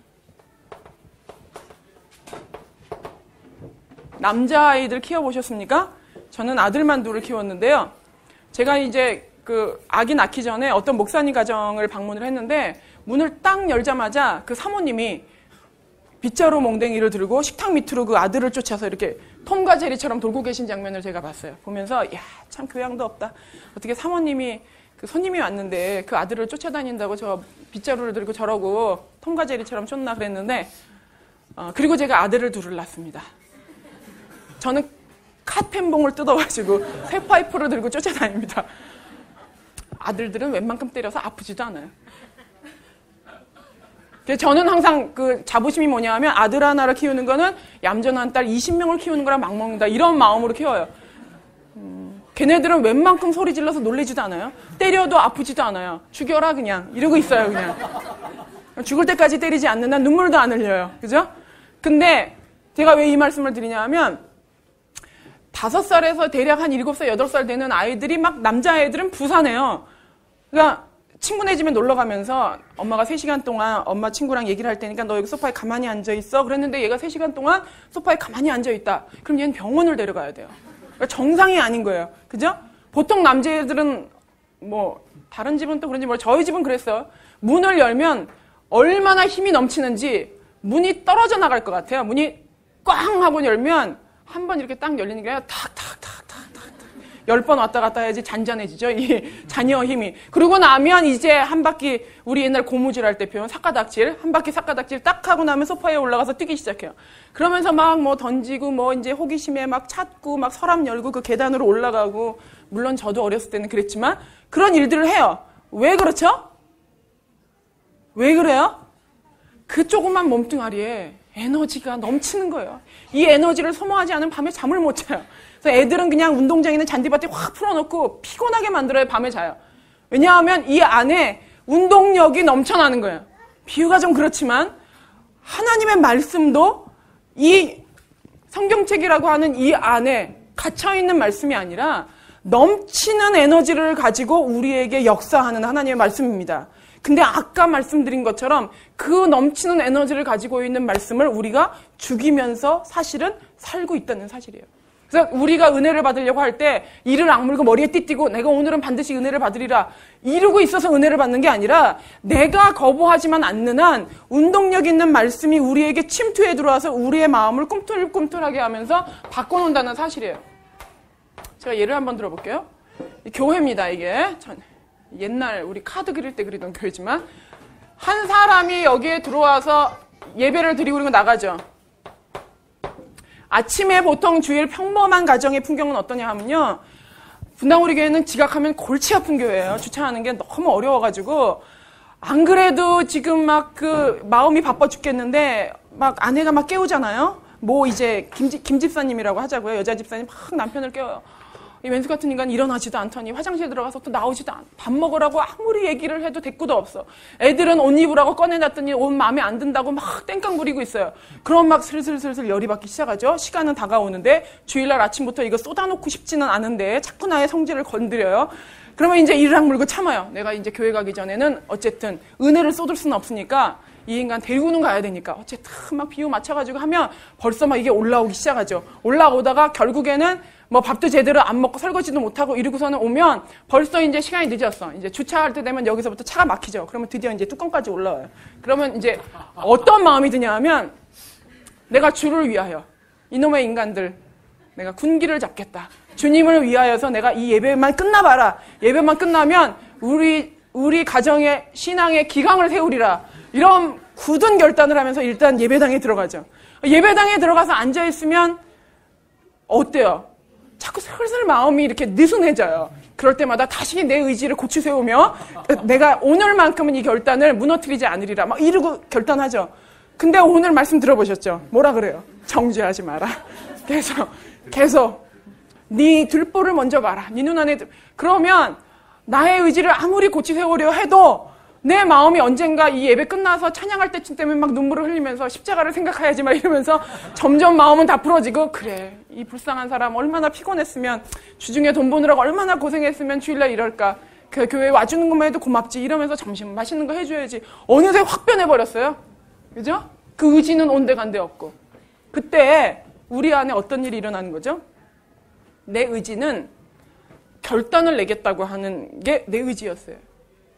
남자아이들 키워보셨습니까? 저는 아들만 둘을 키웠는데요. 제가 이제 그 아기 낳기 전에 어떤 목사님 가정을 방문을 했는데 문을 딱 열자마자 그 사모님이 빗자루 몽댕이를 들고 식탁 밑으로 그 아들을 쫓아서 이렇게 톰과 제리처럼 돌고 계신 장면을 제가 봤어요. 보면서 야, 참 교양도 없다. 어떻게 사모님이 그 손님이 왔는데 그 아들을 쫓아다닌다고 저 빗자루를 들고 저러고 톰과 제리처럼 쫓나 그랬는데 그리고 제가 아들을 둘을 낳습니다. 저는 카텐봉을 뜯어가지고 새 파이프를 들고 쫓아다닙니다. 아들들은 웬만큼 때려서 아프지도 않아요. 저는 항상 그 자부심이 뭐냐 하면 아들 하나를 키우는 거는 얌전한 딸 20명을 키우는 거랑 막먹는다 이런 마음으로 키워요. 걔네들은 웬만큼 소리 질러서 놀래지도 않아요. 때려도 아프지도 않아요. 죽여라 그냥 이러고 있어요. 그냥 죽을 때까지 때리지 않는 한 눈물도 안 흘려요. 그죠? 근데 제가 왜 이 말씀을 드리냐 하면 5살에서 대략 한 7살, 8살 되는 아이들이 막 남자애들은 부산해요. 그러니까 친구네 집에 놀러 가면서 엄마가 3시간 동안 엄마 친구랑 얘기를 할 테니까 너 여기 소파에 가만히 앉아있어. 그랬는데 얘가 3시간 동안 소파에 가만히 앉아있다. 그럼 얘는 병원을 데려가야 돼요. 그러니까 정상이 아닌 거예요. 그죠? 보통 남자애들은 뭐 다른 집은 또 그런지 몰라요. 저희 집은 그랬어요. 문을 열면 얼마나 힘이 넘치는지 문이 떨어져 나갈 것 같아요. 문이 꽝 하고 열면 한 번 이렇게 딱 열리는 게 아니라 탁탁탁탁탁 10번 왔다 갔다 해야지 잔잔해지죠. 이 자녀 힘이. 그러고 나면 이제 한 바퀴 우리 옛날 고무줄 할 때 표현 삿가닥질 한 바퀴 삿가닥질 딱 하고 나면 소파에 올라가서 뛰기 시작해요. 그러면서 막 뭐 던지고 뭐 이제 호기심에 막 찾고 막 서랍 열고 그 계단으로 올라가고 물론 저도 어렸을 때는 그랬지만 그런 일들을 해요. 왜 그렇죠? 왜 그래요? 그 조그만 몸뚱아리에 에너지가 넘치는 거예요. 이 에너지를 소모하지 않으면 밤에 잠을 못 자요. 그래서 애들은 그냥 운동장에 있는 잔디밭에 확 풀어놓고 피곤하게 만들어야 밤에 자요. 왜냐하면 이 안에 운동력이 넘쳐나는 거예요. 비유가 좀 그렇지만 하나님의 말씀도 이 성경책이라고 하는 이 안에 갇혀있는 말씀이 아니라 넘치는 에너지를 가지고 우리에게 역사하는 하나님의 말씀입니다. 근데 아까 말씀드린 것처럼 그 넘치는 에너지를 가지고 있는 말씀을 우리가 죽이면서 사실은 살고 있다는 사실이에요. 그래서 우리가 은혜를 받으려고 할 때 이를 악물고 머리에 띠띠고 내가 오늘은 반드시 은혜를 받으리라 이러고 있어서 은혜를 받는 게 아니라 내가 거부하지만 않는 한 운동력 있는 말씀이 우리에게 침투해 들어와서 우리의 마음을 꿈틀꿈틀하게 하면서 바꿔놓는다는 사실이에요. 제가 예를 한번 들어볼게요. 교회입니다, 이게. 옛날 우리 카드 그릴 때 그리던 교회지만 한 사람이 여기에 들어와서 예배를 드리고 그리고 나가죠. 아침에 보통 주일 평범한 가정의 풍경은 어떠냐 하면요. 분당우리 교회는 지각하면 골치 아픈 교회예요. 주차하는 게 너무 어려워가지고 안 그래도 지금 막 그 마음이 바빠 죽겠는데 막 아내가 막 깨우잖아요. 뭐 이제 김 집사님이라고 하자고요. 여자 집사님 막 남편을 깨워요. 이 왼수 같은 인간이 일어나지도 않더니 화장실에 들어가서 또 나오지도 않아. 밥 먹으라고 아무리 얘기를 해도 대꾸도 없어. 애들은 옷 입으라고 꺼내놨더니 옷 마음에 안 든다고 막 땡깡 부리고 있어요. 그럼 막 슬슬 열이 받기 시작하죠. 시간은 다가오는데 주일날 아침부터 이거 쏟아놓고 싶지는 않은데 자꾸 나의 성질을 건드려요. 그러면 이제 이를 악물고 참아요. 내가 이제 교회 가기 전에는 어쨌든 은혜를 쏟을 수는 없으니까 이 인간 데리고는 가야 되니까 어쨌든 막 비유 맞춰가지고 하면 벌써 막 이게 올라오기 시작하죠. 올라오다가 결국에는 뭐 밥도 제대로 안 먹고 설거지도 못하고 이러고서는 오면 벌써 이제 시간이 늦었어. 이제 주차할 때 되면 여기서부터 차가 막히죠. 그러면 드디어 이제 뚜껑까지 올라와요. 그러면 이제 어떤 마음이 드냐 하면 내가 주를 위하여 이놈의 인간들 내가 군기를 잡겠다. 주님을 위하여서 내가 이 예배만 끝나봐라. 예배만 끝나면 우리 가정의 신앙의 기강을 세우리라. 이런 굳은 결단을 하면서 일단 예배당에 들어가죠. 예배당에 들어가서 앉아있으면 어때요? 자꾸 슬슬 마음이 이렇게 느슨해져요. 그럴 때마다 다시 내 의지를 고치 세우며 내가 오늘만큼은 이 결단을 무너뜨리지 않으리라 막 이러고 결단하죠. 근데 오늘 말씀 들어보셨죠? 뭐라 그래요? 정죄하지 마라. 계속 네 들보를 먼저 봐라. 네 눈 안에 그러면 나의 의지를 아무리 고치 세우려 해도 내 마음이 언젠가 이 예배 끝나서 찬양할 때쯤 되면 막 눈물을 흘리면서 십자가를 생각해야지 막 이러면서 점점 마음은 다 풀어지고 그래 이 불쌍한 사람 얼마나 피곤했으면 주중에 돈 버느라고 얼마나 고생했으면 주일날 이럴까 그 교회에 와주는 것만 해도 고맙지 이러면서 점심 맛있는 거 해줘야지 어느새 확 변해버렸어요. 그죠? 그 의지는 온데간데 없고 그때 우리 안에 어떤 일이 일어나는 거죠? 내 의지는 결단을 내겠다고 하는 게 내 의지였어요.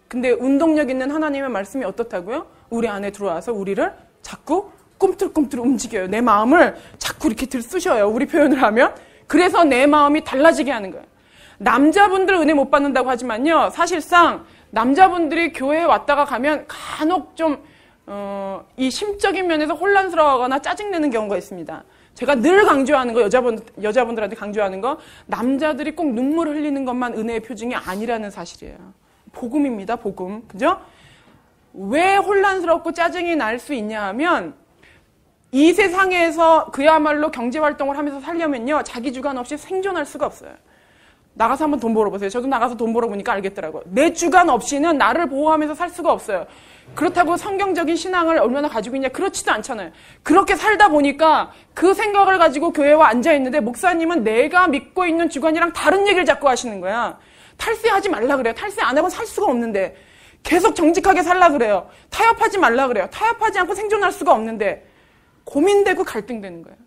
근데 운동력 있는 하나님의 말씀이 어떻다고요? 우리 안에 들어와서 우리를 자꾸 꿈틀꿈틀 움직여요. 내 마음을 자꾸 이렇게 들쑤셔요. 우리 표현을 하면. 그래서 내 마음이 달라지게 하는 거예요. 남자분들 은혜 못 받는다고 하지만요. 사실상 남자분들이 교회에 왔다가 가면 간혹 좀 이 심적인 면에서 혼란스러워하거나 짜증내는 경우가 있습니다. 제가 늘 강조하는 거 여자분들한테 강조하는 거 남자들이 꼭 눈물 흘리는 것만 은혜의 표징이 아니라는 사실이에요. 복음입니다. 복음. 그죠? 왜 혼란스럽고 짜증이 날 수 있냐 하면 이 세상에서 그야말로 경제활동을 하면서 살려면요. 자기 주관 없이 생존할 수가 없어요. 나가서 한번 돈 벌어보세요. 저도 나가서 돈 벌어보니까 알겠더라고요. 내 주관 없이는 나를 보호하면서 살 수가 없어요. 그렇다고 성경적인 신앙을 얼마나 가지고 있냐? 그렇지도 않잖아요. 그렇게 살다 보니까 그 생각을 가지고 교회에 앉아있는데 목사님은 내가 믿고 있는 주관이랑 다른 얘기를 자꾸 하시는 거야. 탈세하지 말라 그래요. 탈세 안 하고 살 수가 없는데 계속 정직하게 살라 그래요. 타협하지 말라 그래요. 타협하지 않고 생존할 수가 없는데 고민되고 갈등되는 거예요.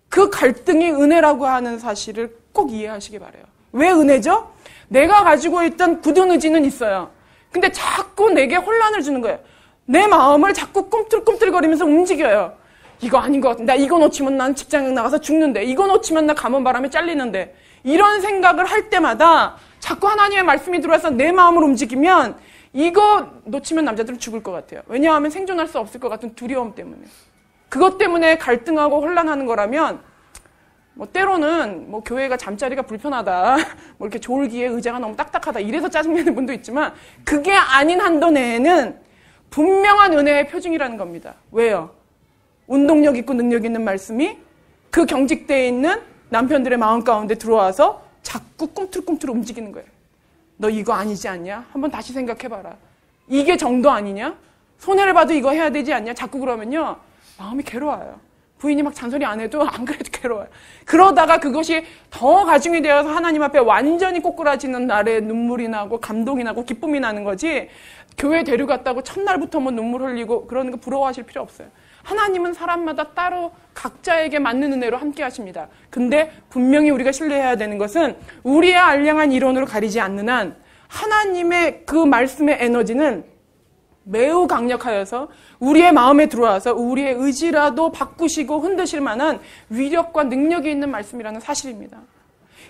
그 갈등이 은혜라고 하는 사실을 꼭 이해하시기 바라요. 왜 은혜죠? 내가 가지고 있던 굳은 의지는 있어요. 근데 자꾸 내게 혼란을 주는 거예요. 내 마음을 자꾸 꿈틀꿈틀거리면서 움직여요. 이거 아닌 것 같아. 나 이거 놓치면 난 직장에 나가서 죽는데. 이거 놓치면 나 가뭄 바람에 잘리는데. 이런 생각을 할 때마다 자꾸 하나님의 말씀이 들어와서 내 마음을 움직이면 이거 놓치면 남자들은 죽을 것 같아요. 왜냐하면 생존할 수 없을 것 같은 두려움 때문에. 그것 때문에 갈등하고 혼란하는 거라면 뭐 때로는 뭐 교회가 잠자리가 불편하다, 뭐 이렇게 졸기에 의자가 너무 딱딱하다 이래서 짜증내는 분도 있지만 그게 아닌 한도 내에는 분명한 은혜의 표징이라는 겁니다. 왜요? 운동력 있고 능력 있는 말씀이 그 경직되어 있는 남편들의 마음 가운데 들어와서 자꾸 꿈틀꿈틀 움직이는 거예요. 너 이거 아니지 않냐? 한번 다시 생각해봐라. 이게 정도 아니냐? 손해를 봐도 이거 해야 되지 않냐? 자꾸 그러면요, 마음이 괴로워요. 부인이 막 잔소리 안 해도 안 그래도 괴로워요. 그러다가 그것이 더 가중이 되어서 하나님 앞에 완전히 꼬꾸라지는 날에 눈물이 나고 감동이 나고 기쁨이 나는 거지, 교회 데려갔다고 첫날부터 뭐 눈물 흘리고 그러는 거 부러워하실 필요 없어요. 하나님은 사람마다 따로 각자에게 맞는 은혜로 함께 하십니다. 근데 분명히 우리가 신뢰해야 되는 것은 우리의 알량한 이론으로 가리지 않는 한 하나님의 그 말씀의 에너지는 매우 강력하여서 우리의 마음에 들어와서 우리의 의지라도 바꾸시고 흔드실 만한 위력과 능력이 있는 말씀이라는 사실입니다.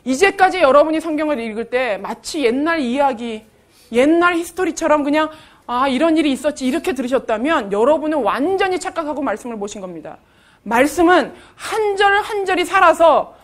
이제까지 여러분이 성경을 읽을 때 마치 옛날 이야기, 옛날 히스토리처럼 그냥 이런 일이 있었지 이렇게 들으셨다면 여러분은 완전히 착각하고 말씀을 보신 겁니다. 말씀은 한 절 한 절이 살아서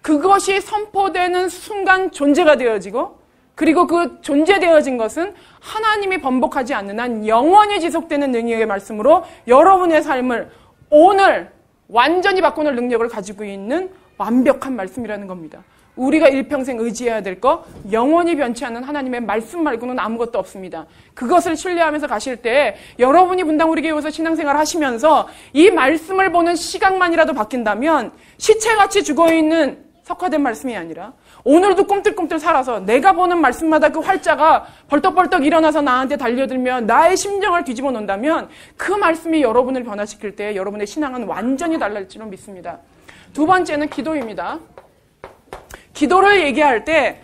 그것이 선포되는 순간 존재가 되어지고, 그리고 그 존재되어진 것은 하나님이 번복하지 않는 한 영원히 지속되는 능력의 말씀으로 여러분의 삶을 오늘 완전히 바꾸는 능력을 가지고 있는 완벽한 말씀이라는 겁니다. 우리가 일평생 의지해야 될 거, 영원히 변치 않는 하나님의 말씀 말고는 아무것도 없습니다. 그것을 신뢰하면서 가실 때 여러분이 분당 우리 교회에서 신앙생활을 하시면서 이 말씀을 보는 시각만이라도 바뀐다면 시체같이 죽어있는 석화된 말씀이 아니라 오늘도 꿈틀꿈틀 살아서 내가 보는 말씀마다 그 활자가 벌떡벌떡 일어나서 나한테 달려들며 나의 심정을 뒤집어 놓는다면 그 말씀이 여러분을 변화시킬 때 여러분의 신앙은 완전히 달라질 줄 믿습니다. 두 번째는 기도입니다. 기도를 얘기할 때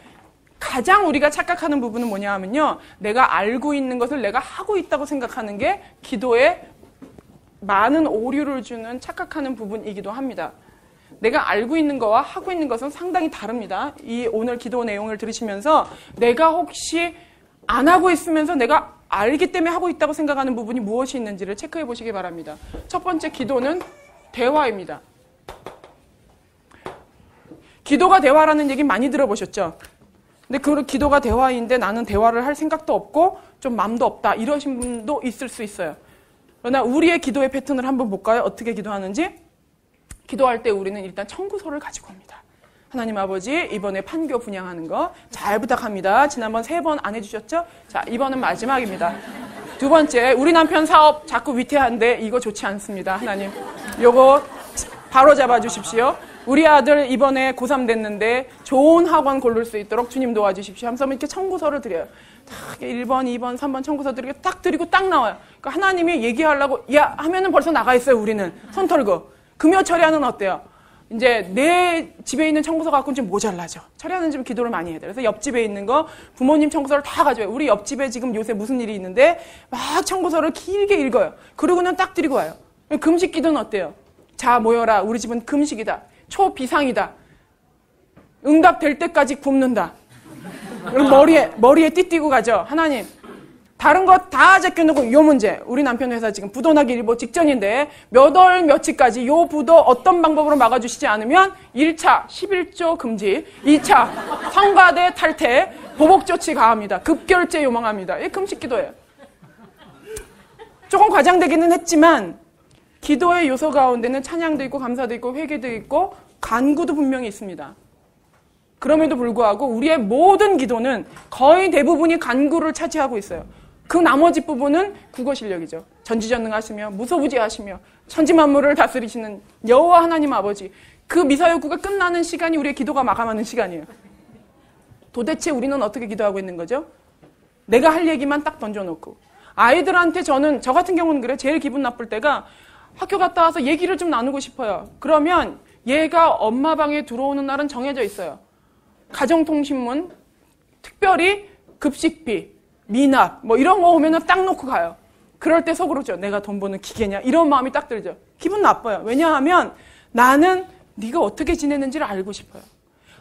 가장 우리가 착각하는 부분은 뭐냐 하면요, 내가 알고 있는 것을 내가 하고 있다고 생각하는 게 기도에 많은 오류를 주는 착각하는 부분이기도 합니다. 내가 알고 있는 거와 하고 있는 것은 상당히 다릅니다. 이 오늘 기도 내용을 들으시면서 내가 혹시 안 하고 있으면서 내가 알기 때문에 하고 있다고 생각하는 부분이 무엇이 있는지를 체크해 보시기 바랍니다. 첫 번째 기도는 대화입니다. 기도가 대화라는 얘기 많이 들어보셨죠? 근데 그 기도가 대화인데 나는 대화를 할 생각도 없고 좀 마음도 없다 이러신 분도 있을 수 있어요. 그러나 우리의 기도의 패턴을 한번 볼까요? 어떻게 기도하는지? 기도할 때 우리는 일단 청구서를 가지고 옵니다. 하나님 아버지, 이번에 판교 분양하는 거 잘 부탁합니다. 지난번 3번 안 해주셨죠? 자, 이번은 마지막입니다. 두 번째, 우리 남편 사업 자꾸 위태한데 이거 좋지 않습니다. 하나님, 요거 바로 잡아주십시오. 우리 아들 이번에 고3 됐는데 좋은 학원 고를 수 있도록 주님 도와주십시오. 하면서 이렇게 청구서를 드려요. 딱 1번, 2번, 3번 청구서 드리고 딱 드리고 딱 나와요. 그러니까 하나님이 얘기하려고 야 하면은 벌써 나가 있어요. 우리는 손 털고. 금요 철야는 어때요? 이제 내 집에 있는 청구서 갖고는 좀 모자라죠. 철야는 좀 기도를 많이 해야 돼요. 그래서 옆집에 있는 거 부모님 청구서를 다 가져와요. 우리 옆집에 지금 요새 무슨 일이 있는데 막 청구서를 길게 읽어요. 그러고는 딱 드리고 와요. 금식 기도는 어때요? 자 모여라. 우리 집은 금식이다. 초비상이다. 응답될 때까지 굶는다. 그럼 머리에 띠띠고 가죠. 하나님, 다른 거 다 제껴놓고 요 문제. 우리 남편 회사 지금 부도 나기 일보 직전인데 몇 월 며칠까지 요 부도 어떤 방법으로 막아주시지 않으면 1차 11조 금지, 2차 성가대 탈퇴, 보복조치 가합니다. 급결제 요망합니다. 이게 금식 기도예요. 조금 과장되기는 했지만 기도의 요소 가운데는 찬양도 있고 감사도 있고 회개도 있고 간구도 분명히 있습니다. 그럼에도 불구하고 우리의 모든 기도는 거의 대부분이 간구를 차지하고 있어요. 그 나머지 부분은 국어 실력이죠. 전지전능하시며 무소부지하시며 천지만물을 다스리시는 여호와 하나님 아버지, 그 미사여구가 끝나는 시간이 우리의 기도가 마감하는 시간이에요. 도대체 우리는 어떻게 기도하고 있는 거죠? 내가 할 얘기만 딱 던져놓고. 아이들한테 저 같은 경우는 그래. 제일 기분 나쁠 때가 학교 갔다 와서 얘기를 좀 나누고 싶어요. 그러면 얘가 엄마 방에 들어오는 날은 정해져 있어요. 가정통신문, 특별히 급식비, 미납 뭐 이런 거 오면은 딱 놓고 가요. 그럴 때 속으로죠. 내가 돈 버는 기계냐 이런 마음이 딱 들죠. 기분 나빠요. 왜냐하면 나는 네가 어떻게 지내는지를 알고 싶어요.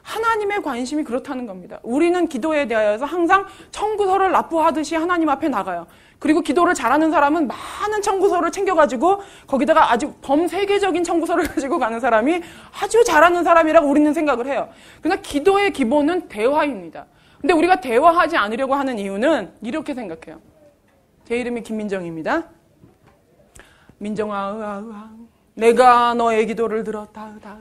하나님의 관심이 그렇다는 겁니다. 우리는 기도에 대하여서 항상 청구서를 납부하듯이 하나님 앞에 나가요. 그리고 기도를 잘하는 사람은 많은 청구서를 챙겨가지고 거기다가 아주 범세계적인 청구서를 가지고 가는 사람이 아주 잘하는 사람이라고 우리는 생각을 해요. 그러나 기도의 기본은 대화입니다. 근데 우리가 대화하지 않으려고 하는 이유는 이렇게 생각해요. 제 이름이 김민정입니다. 민정아, 으아. 내가 너의 기도를 들었다, 으다.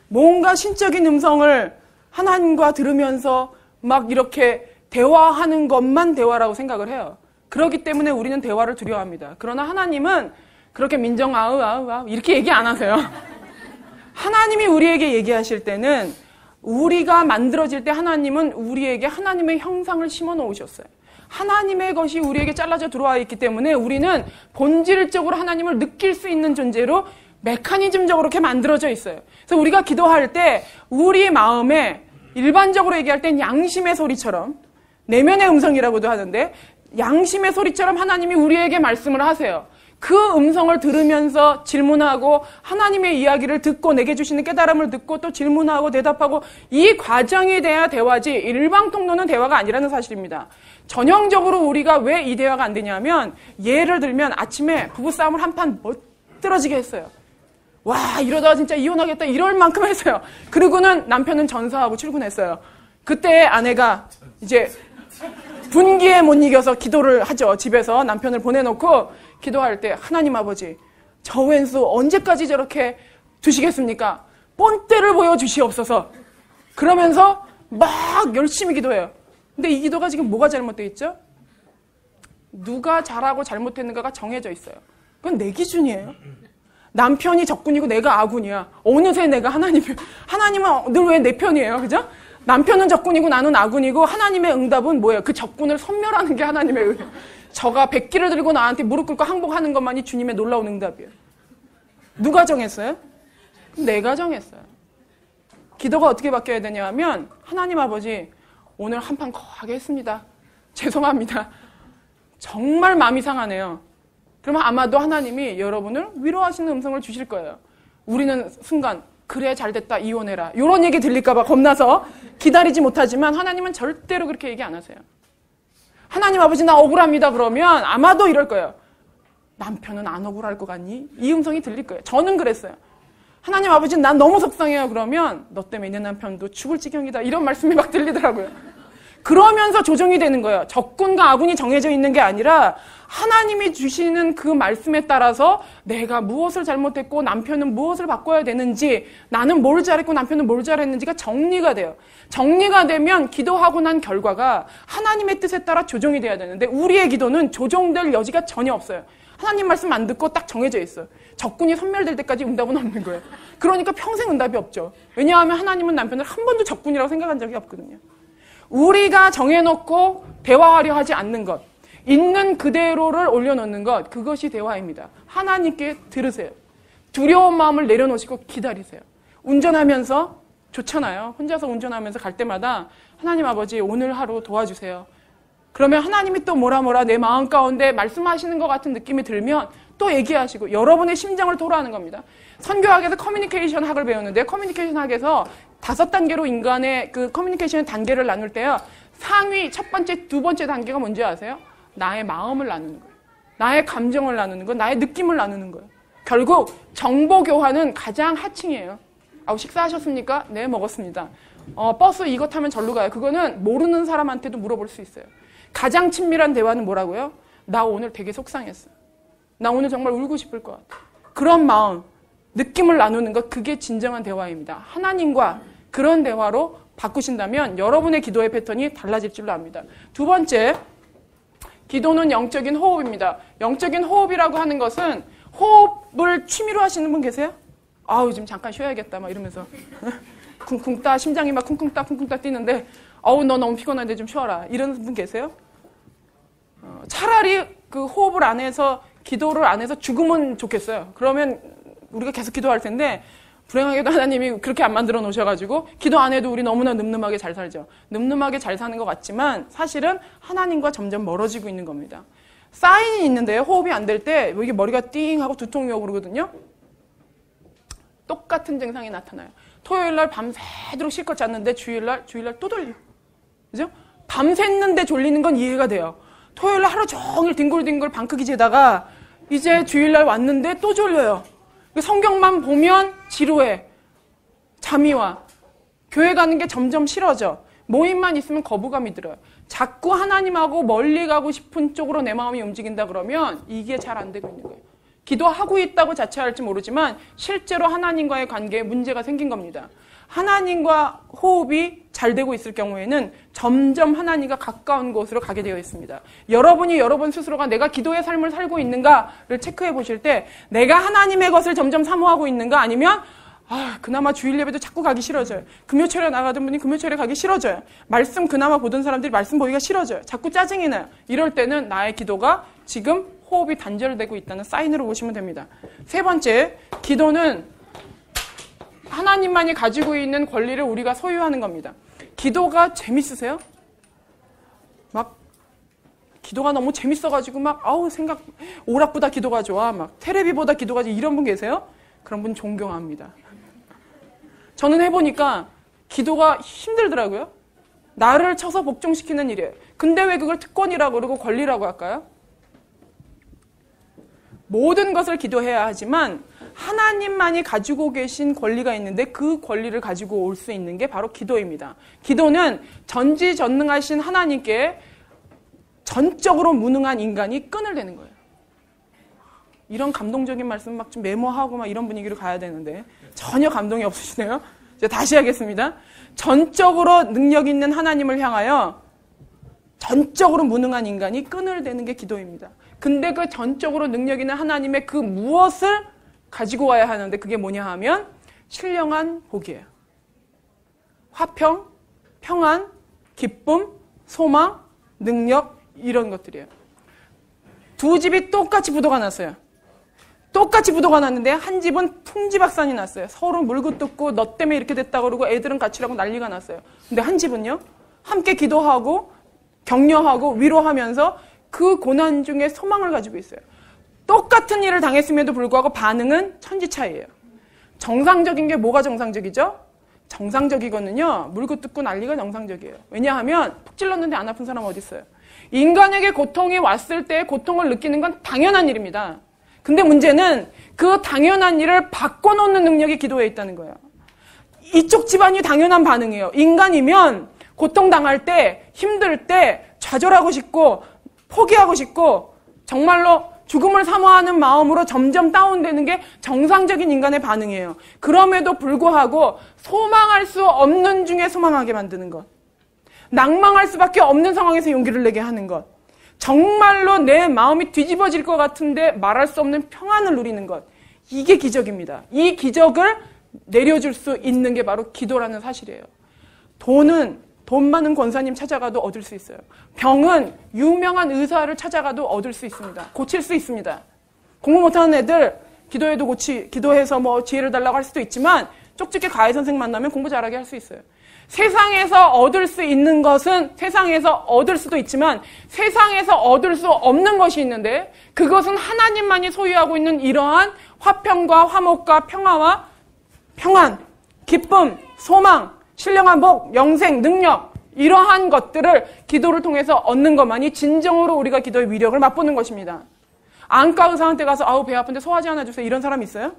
뭔가 신적인 음성을 하나님과 들으면서 막 이렇게 대화하는 것만 대화라고 생각을 해요. 그렇기 때문에 우리는 대화를 두려워합니다. 그러나 하나님은 그렇게 민정 아우 이렇게 얘기 안 하세요. 하나님이 우리에게 얘기하실 때는 우리가 만들어질 때 하나님은 우리에게 하나님의 형상을 심어 놓으셨어요. 하나님의 것이 우리에게 잘라져 들어와 있기 때문에 우리는 본질적으로 하나님을 느낄 수 있는 존재로 메커니즘적으로 이렇게 만들어져 있어요. 그래서 우리가 기도할 때 우리 마음에 일반적으로 얘기할 땐 양심의 소리처럼, 내면의 음성이라고도 하는데 양심의 소리처럼 하나님이 우리에게 말씀을 하세요. 그 음성을 들으면서 질문하고 하나님의 이야기를 듣고 내게 주시는 깨달음을 듣고 또 질문하고 대답하고 이 과정이 돼야 대화지 일방 통로는 대화가 아니라는 사실입니다. 전형적으로 우리가 왜 이 대화가 안 되냐면 예를 들면 아침에 부부싸움을 한판 멋들어지게 했어요. 와 이러다가 진짜 이혼하겠다 이럴 만큼 했어요. 그리고는 남편은 전사하고 출근했어요. 그때 아내가 이제 분기에 못 이겨서 기도를 하죠. 집에서 남편을 보내놓고 기도할 때 하나님 아버지 저 왼수 언제까지 저렇게 두시겠습니까? 본때를 보여주시옵소서. 그러면서 막 열심히 기도해요. 근데 이 기도가 지금 뭐가 잘못되어 있죠? 누가 잘하고 잘못했는가가 정해져 있어요. 그건 내 기준이에요. 남편이 적군이고 내가 아군이야. 어느새 내가 하나님은 늘 왜 내 편이에요. 그죠? 남편은 적군이고 나는 아군이고 하나님의 응답은 뭐예요? 그 적군을 섬멸하는 게 하나님의 응답. 저가 백기를 들고 나한테 무릎 꿇고 항복하는 것만이 주님의 놀라운 응답이에요. 누가 정했어요? 내가 정했어요. 기도가 어떻게 바뀌어야 되냐 하면 하나님 아버지 오늘 한판 거하게 했습니다. 죄송합니다. 정말 마음이 상하네요. 그러면 아마도 하나님이 여러분을 위로하시는 음성을 주실 거예요. 우리는 순간 그래 잘됐다 이혼해라 이런 얘기 들릴까 봐 겁나서 기다리지 못하지만 하나님은 절대로 그렇게 얘기 안 하세요. 하나님 아버지 나 억울합니다 그러면 아마도 이럴 거예요. 남편은 안 억울할 것 같니? 이 음성이 들릴 거예요. 저는 그랬어요. 하나님 아버지 난 너무 속상해요 그러면 너 때문에 내 남편도 죽을 지경이다 이런 말씀이 막 들리더라고요. 그러면서 조정이 되는 거예요. 적군과 아군이 정해져 있는 게 아니라 하나님이 주시는 그 말씀에 따라서 내가 무엇을 잘못했고 남편은 무엇을 바꿔야 되는지 나는 뭘 잘했고 남편은 뭘 잘했는지가 정리가 돼요. 정리가 되면 기도하고 난 결과가 하나님의 뜻에 따라 조정이 돼야 되는데 우리의 기도는 조정될 여지가 전혀 없어요. 하나님 말씀 안 듣고 딱 정해져 있어요. 적군이 섬멸될 때까지 응답은 없는 거예요. 그러니까 평생 응답이 없죠. 왜냐하면 하나님은 남편을 한 번도 적군이라고 생각한 적이 없거든요. 우리가 정해놓고 대화하려 하지 않는 것, 있는 그대로를 올려놓는 것, 그것이 대화입니다. 하나님께 들으세요. 두려운 마음을 내려놓으시고 기다리세요. 운전하면서 좋잖아요. 혼자서 운전하면서 갈 때마다 하나님 아버지 오늘 하루 도와주세요. 그러면 하나님이 또 뭐라 내 마음 가운데 말씀하시는 것 같은 느낌이 들면 또 얘기하시고 여러분의 심정을 토로하는 겁니다. 선교학에서 커뮤니케이션 학을 배우는데 커뮤니케이션 학에서 5단계로 인간의 그 커뮤니케이션 단계를 나눌 때요. 상위 첫 번째, 두 번째 단계가 뭔지 아세요? 나의 마음을 나누는 거예요. 나의 감정을 나누는 거예요. 나의 느낌을 나누는 거예요. 결국 정보 교환은 가장 하층이에요. 식사하셨습니까? 네, 먹었습니다. 버스 이거 타면 절로 가요. 그거는 모르는 사람한테도 물어볼 수 있어요. 가장 친밀한 대화는 뭐라고요? 나 오늘 되게 속상했어. 나 오늘 정말 울고 싶을 것 같아. 그런 마음, 느낌을 나누는 것, 그게 진정한 대화입니다. 하나님과 그런 대화로 바꾸신다면 여러분의 기도의 패턴이 달라질 줄로 압니다. 두 번째, 기도는 영적인 호흡입니다. 영적인 호흡이라고 하는 것은 호흡을 취미로 하시는 분 계세요? 지금 잠깐 쉬어야겠다 막 이러면서 쿵쿵 따 심장이 막 쿵쿵 따 뛰는데 너 너무 피곤한데 좀 쉬어라 이런 분 계세요? 차라리 그 호흡을 안 해서 기도를 안 해서 죽으면 좋겠어요. 그러면 우리가 계속 기도할 텐데 불행하게도 하나님이 그렇게 안 만들어 놓으셔가지고 기도 안 해도 우리 너무나 늠름하게 잘 살죠. 늠름하게 잘 사는 것 같지만 사실은 하나님과 점점 멀어지고 있는 겁니다. 사인이 있는데요. 호흡이 안 될 때 이게 머리가 띵 하고 두통이 오고 그러거든요. 똑같은 증상이 나타나요. 토요일날 밤새도록 실컷 잤는데 주일날 또 졸려. 그죠? 밤샜는데 졸리는 건 이해가 돼요. 토요일날 하루 종일 뒹굴뒹굴 방크기 재다가 이제 주일날 왔는데 또 졸려요. 성경만 보면 지루해. 잠이 와. 교회 가는 게 점점 싫어져. 모임만 있으면 거부감이 들어요. 자꾸 하나님하고 멀리 가고 싶은 쪽으로 내 마음이 움직인다 그러면 이게 잘 안 되고 있는 거예요. 기도하고 있다고 자체할지 모르지만 실제로 하나님과의 관계에 문제가 생긴 겁니다. 하나님과 호흡이 잘 되고 있을 경우에는 점점 하나님과 가까운 곳으로 가게 되어 있습니다. 여러분이 여러분 스스로가 내가 기도의 삶을 살고 있는가를 체크해 보실 때 내가 하나님의 것을 점점 사모하고 있는가, 아니면 그나마 주일 예배도 자꾸 가기 싫어져요. 금요철에 나가던 분이 금요철에 가기 싫어져요. 말씀 그나마 보던 사람들이 말씀 보기가 싫어져요. 자꾸 짜증이 나요. 이럴 때는 나의 기도가 지금 호흡이 단절되고 있다는 사인으로 보시면 됩니다. 세 번째, 기도는 하나님만이 가지고 있는 권리를 우리가 소유하는 겁니다. 기도가 재밌으세요? 막 기도가 너무 재밌어가지고 막 생각 오락보다 기도가 좋아, 막 테레비보다 기도가 좋아, 이런 분 계세요? 그런 분 존경합니다. 저는 해보니까 기도가 힘들더라고요. 나를 쳐서 복종시키는 일이에요. 근데 왜 그걸 특권이라고 그러고 권리라고 할까요? 모든 것을 기도해야 하지만 하나님만이 가지고 계신 권리가 있는데 그 권리를 가지고 올 수 있는 게 바로 기도입니다. 기도는 전지전능하신 하나님께 전적으로 무능한 인간이 끈을 대는 거예요. 이런 감동적인 말씀 막 좀 메모하고 막 이런 분위기로 가야 되는데 전혀 감동이 없으시네요. 제가 다시 하겠습니다. 전적으로 능력 있는 하나님을 향하여 전적으로 무능한 인간이 끈을 대는 게 기도입니다. 근데 그 전적으로 능력 있는 하나님의 그 무엇을 가지고 와야 하는데 그게 뭐냐 하면 신령한 복이에요. 화평, 평안, 기쁨, 소망, 능력, 이런 것들이에요. 두 집이 똑같이 부도가 났어요. 똑같이 부도가 났는데 한 집은 풍지박산이 났어요. 서로 물고 뜯고 너 때문에 이렇게 됐다고 그러고 애들은 가출하고 난리가 났어요. 근데 한 집은요, 함께 기도하고 격려하고 위로하면서 그 고난 중에 소망을 가지고 있어요. 똑같은 일을 당했음에도 불구하고 반응은 천지 차이예요. 정상적인 게 뭐가 정상적이죠? 정상적이거든요. 물고 뜯고 난리가 정상적이에요. 왜냐하면 푹 찔렀는데 안 아픈 사람 어디 있어요? 인간에게 고통이 왔을 때 고통을 느끼는 건 당연한 일입니다. 근데 문제는 그 당연한 일을 바꿔놓는 능력이 기도에 있다는 거예요. 이쪽 집안이 당연한 반응이에요. 인간이면 고통당할 때, 힘들 때 좌절하고 싶고 포기하고 싶고 정말로 죽음을 사모하는 마음으로 점점 다운되는 게 정상적인 인간의 반응이에요. 그럼에도 불구하고 소망할 수 없는 중에 소망하게 만드는 것, 낭망할 수밖에 없는 상황에서 용기를 내게 하는 것, 정말로 내 마음이 뒤집어질 것 같은데 말할 수 없는 평안을 누리는 것, 이게 기적입니다. 이 기적을 내려줄 수 있는 게 바로 기도라는 사실이에요. 돈 많은 권사님 찾아가도 얻을 수 있어요. 병은 유명한 의사를 찾아가도 얻을 수 있습니다. 고칠 수 있습니다. 공부 못하는 애들 기도해서 뭐 지혜를 달라고 할 수도 있지만 쪽집게 과외 선생 만나면 공부 잘하게 할 수 있어요. 세상에서 얻을 수 있는 것은 세상에서 얻을 수도 있지만 세상에서 얻을 수 없는 것이 있는데 그것은 하나님만이 소유하고 있는 이러한 화평과 화목과 평화와 평안, 기쁨, 소망, 신령한 복, 영생, 능력, 이러한 것들을 기도를 통해서 얻는 것만이 진정으로 우리가 기도의 위력을 맛보는 것입니다. 안과 의사한테 가서 배 아픈데 소화제 하나 주세요, 이런 사람 있어요?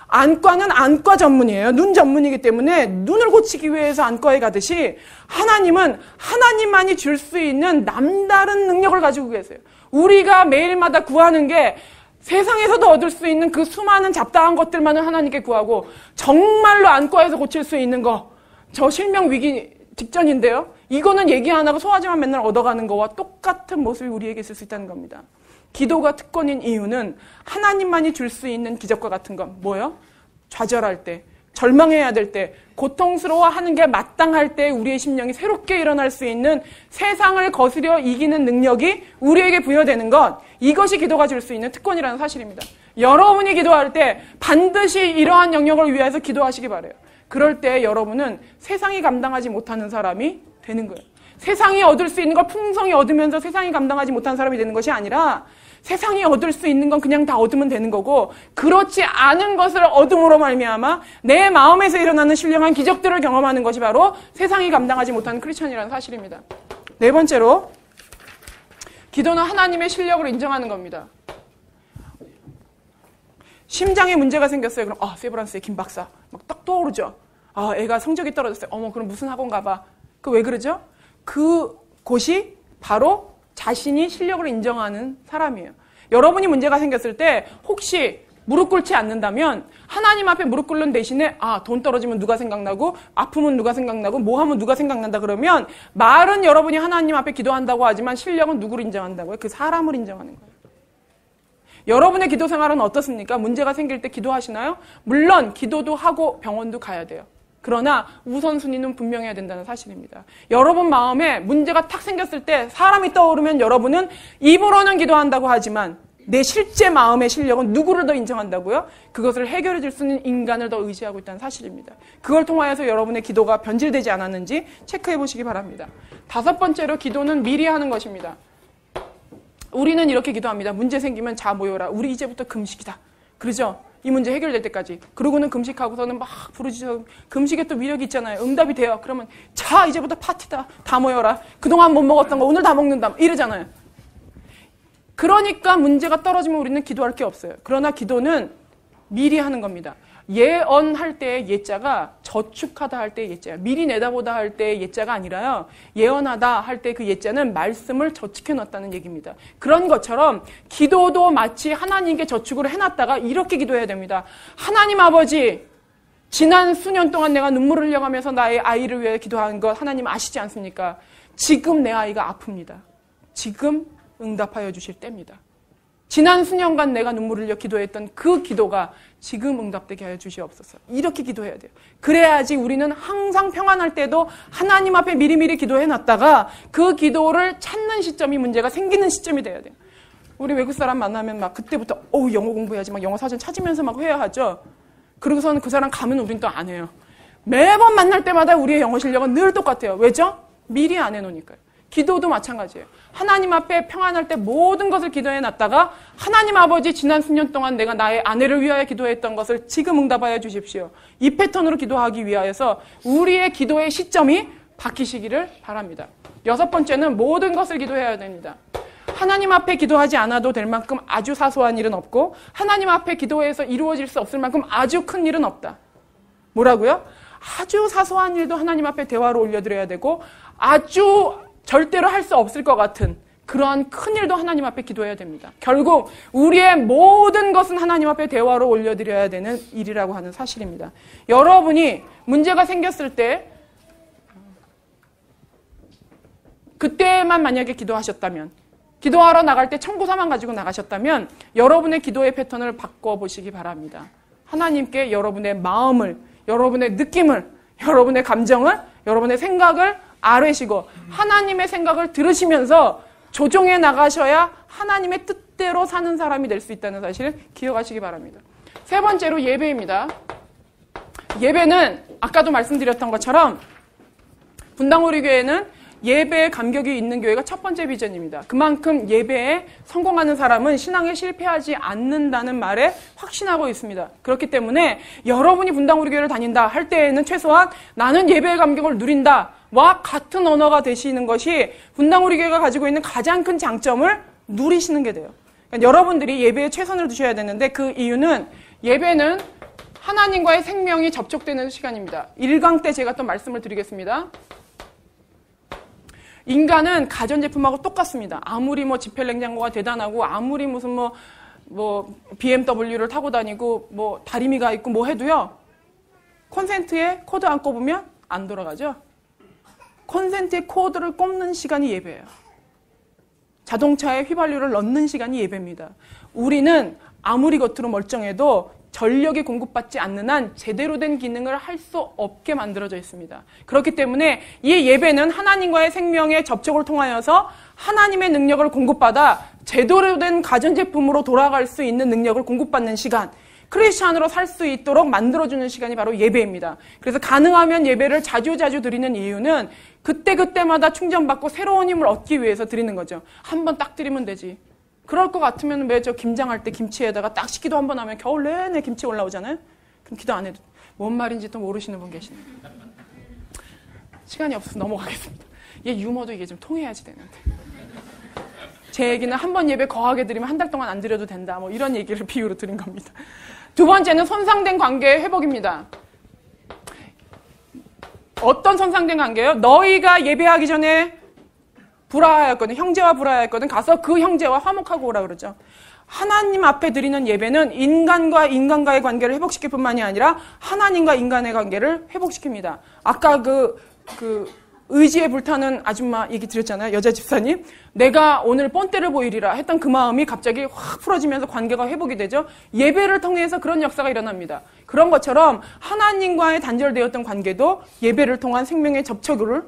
안과는 안과 전문이에요. 눈 전문이기 때문에 눈을 고치기 위해서 안과에 가듯이 하나님은 하나님만이 줄 수 있는 남다른 능력을 가지고 계세요. 우리가 매일마다 구하는 게 세상에서도 얻을 수 있는 그 수많은 잡다한 것들만을 하나님께 구하고 정말로 안과에서 고칠 수 있는 거, 저 실명 위기 직전인데요. 이거는 얘기 안 하고 소화제만 맨날 얻어가는 거와 똑같은 모습이 우리에게 있을 수 있다는 겁니다. 기도가 특권인 이유는 하나님만이 줄 수 있는 기적과 같은 건 뭐예요? 좌절할 때, 절망해야 될 때, 고통스러워하는 게 마땅할 때 우리의 심령이 새롭게 일어날 수 있는 세상을 거스려 이기는 능력이 우리에게 부여되는 것, 이것이 기도가 줄 수 있는 특권이라는 사실입니다. 여러분이 기도할 때 반드시 이러한 영역을 위해서 기도하시기 바라요. 그럴 때 여러분은 세상이 감당하지 못하는 사람이 되는 거예요. 세상이 얻을 수 있는 걸 풍성히 얻으면서 세상이 감당하지 못한 사람이 되는 것이 아니라 세상이 얻을 수 있는 건 그냥 다 얻으면 되는 거고 그렇지 않은 것을 얻음으로 말미암아 내 마음에서 일어나는 신령한 기적들을 경험하는 것이 바로 세상이 감당하지 못하는 크리스천이라는 사실입니다. 네 번째로 기도는 하나님의 실력을 인정하는 겁니다. 심장에 문제가 생겼어요. 그럼 세브란스의 김 박사 막 딱 떠오르죠. 애가 성적이 떨어졌어요. 그럼 무슨 학원 가봐. 그 왜 그러죠? 그 곳이 바로 자신이 실력을 인정하는 사람이에요. 여러분이 문제가 생겼을 때 혹시 무릎 꿇지 않는다면 하나님 앞에 무릎 꿇는 대신에 돈 떨어지면 누가 생각나고 아프면 누가 생각나고 뭐 하면 누가 생각난다 그러면 말은 여러분이 하나님 앞에 기도한다고 하지만 실력은 누구를 인정한다고요? 그 사람을 인정하는 거예요. 여러분의 기도 생활은 어떻습니까? 문제가 생길 때 기도하시나요? 물론 기도도 하고 병원도 가야 돼요. 그러나 우선순위는 분명해야 된다는 사실입니다. 여러분 마음에 문제가 탁 생겼을 때 사람이 떠오르면 여러분은 입으로는 기도한다고 하지만 내 실제 마음의 실력은 누구를 더 인정한다고요? 그것을 해결해 줄 수 있는 인간을 더 의지하고 있다는 사실입니다. 그걸 통하여서 여러분의 기도가 변질되지 않았는지 체크해 보시기 바랍니다. 5번째로 기도는 미리 하는 것입니다. 우리는 이렇게 기도합니다. 문제 생기면 자 모여라. 우리 이제부터 금식이다. 그러죠? 이 문제 해결될 때까지. 그러고는 금식하고서는 막 부르짖어. 금식에 또 위력이 있잖아요. 응답이 돼요. 그러면 자 이제부터 파티다. 다 모여라. 그동안 못 먹었던 거 오늘 다 먹는다. 이러잖아요. 그러니까 문제가 떨어지면 우리는 기도할 게 없어요. 그러나 기도는 미리 하는 겁니다. 예언할 때의 예자가 저축하다 할 때의 예자예요. 미리 내다보다 할 때의 예자가 아니라요. 예언하다 할 때 그 예자는 말씀을 저축해 놨다는 얘기입니다. 그런 것처럼 기도도 마치 하나님께 저축을 해놨다가 이렇게 기도해야 됩니다. 하나님 아버지, 지난 수년 동안 내가 눈물을 흘려가면서 나의 아이를 위해 기도한 것 하나님 아시지 않습니까? 지금 내 아이가 아픕니다. 지금 응답하여 주실 때입니다. 지난 수년간 내가 눈물을 흘려 기도했던 그 기도가 지금 응답되게 하여 주시옵소서. 이렇게 기도해야 돼요. 그래야지 우리는 항상 평안할 때도 하나님 앞에 미리미리 기도해놨다가 그 기도를 찾는 시점이 문제가 생기는 시점이 돼야 돼요. 우리 외국 사람 만나면 막 그때부터 영어 공부해야지 막 영어 사전 찾으면서 막 회화하죠. 그러고서는 그 사람 가면 우린 또 안 해요. 매번 만날 때마다 우리의 영어 실력은 늘 똑같아요. 왜죠? 미리 안 해놓으니까요. 기도도 마찬가지예요. 하나님 앞에 평안할 때 모든 것을 기도해놨다가 하나님 아버지 지난 수년 동안 내가 나의 아내를 위하여 기도했던 것을 지금 응답하여 주십시오. 이 패턴으로 기도하기 위하여서 우리의 기도의 시점이 바뀌시기를 바랍니다. 6번째는 모든 것을 기도해야 됩니다. 하나님 앞에 기도하지 않아도 될 만큼 아주 사소한 일은 없고 하나님 앞에 기도해서 이루어질 수 없을 만큼 아주 큰 일은 없다. 뭐라고요? 아주 사소한 일도 하나님 앞에 대화로 올려드려야 되고 아주 절대로 할 수 없을 것 같은 그러한 큰 일도 하나님 앞에 기도해야 됩니다. 결국 우리의 모든 것은 하나님 앞에 대화로 올려드려야 되는 일이라고 하는 사실입니다. 여러분이 문제가 생겼을 때 그때만 만약에 기도하셨다면 기도하러 나갈 때 청구서만 가지고 나가셨다면 여러분의 기도의 패턴을 바꿔보시기 바랍니다. 하나님께 여러분의 마음을, 여러분의 느낌을, 여러분의 감정을, 여러분의 생각을 아뢰시고 하나님의 생각을 들으시면서 조정해 나가셔야 하나님의 뜻대로 사는 사람이 될 수 있다는 사실을 기억하시기 바랍니다. 3번째로 예배입니다. 예배는 아까도 말씀드렸던 것처럼 분당우리 교회는 예배에 감격이 있는 교회가 첫 번째 비전입니다. 그만큼 예배에 성공하는 사람은 신앙에 실패하지 않는다는 말에 확신하고 있습니다. 그렇기 때문에 여러분이 분당우리 교회를 다닌다 할 때에는 최소한 나는 예배의 감격을 누린다 와 같은 언어가 되시는 것이 분당우리 교회가 가지고 있는 가장 큰 장점을 누리시는 게 돼요. 그러니까 여러분들이 예배에 최선을 두셔야 되는데 그 이유는 예배는 하나님과의 생명이 접촉되는 시간입니다. 1강 때 제가 또 말씀을 드리겠습니다. 인간은 가전제품하고 똑같습니다. 아무리 지펠냉장고가 대단하고 아무리 무슨 BMW를 타고 다니고 다리미가 있고 해도요. 콘센트에 코드 안 꼽으면 안 돌아가죠. 콘센트에 코드를 꼽는 시간이 예배예요. 자동차에 휘발유를 넣는 시간이 예배입니다. 우리는 아무리 겉으로 멀쩡해도 전력이 공급받지 않는 한 제대로 된 기능을 할 수 없게 만들어져 있습니다. 그렇기 때문에 이 예배는 하나님과의 생명의 접촉을 통하여서 하나님의 능력을 공급받아 제대로 된 가전제품으로 돌아갈 수 있는 능력을 공급받는 시간, 크리스찬으로 살 수 있도록 만들어주는 시간이 바로 예배입니다. 그래서 가능하면 예배를 자주자주 드리는 이유는 그때그때마다 충전받고 새로운 힘을 얻기 위해서 드리는 거죠. 한 번 딱 드리면 되지. 그럴 것 같으면 왜 김장할 때 김치에다가 딱 식기도 한 번 하면 겨울 내내 김치 올라오잖아요? 그럼 기도 안 해도 뭔 말인지 또 모르시는 분 계시네요. 시간이 없어서 넘어가겠습니다. 얘 유머도 이게 좀 통해야지 되는데. 제 얘기는 한 번 예배 거하게 드리면 한 달 동안 안 드려도 된다. 이런 얘기를 비유로 드린 겁니다. 2번째는 손상된 관계의 회복입니다. 어떤 손상된 관계예요? 너희가 예배하기 전에 불화하였거든. 형제와 불화하였거든. 가서 그 형제와 화목하고 오라 그러죠. 하나님 앞에 드리는 예배는 인간과 인간과의 관계를 회복시킬 뿐만이 아니라 하나님과 인간의 관계를 회복시킵니다. 아까 의지에 불타는 아줌마 얘기 드렸잖아요. 여자 집사님. 내가 오늘 뻔때를 보이리라 했던 그 마음이 갑자기 확 풀어지면서 관계가 회복이 되죠. 예배를 통해서 그런 역사가 일어납니다. 그런 것처럼 하나님과의 단절되었던 관계도 예배를 통한 생명의 접촉을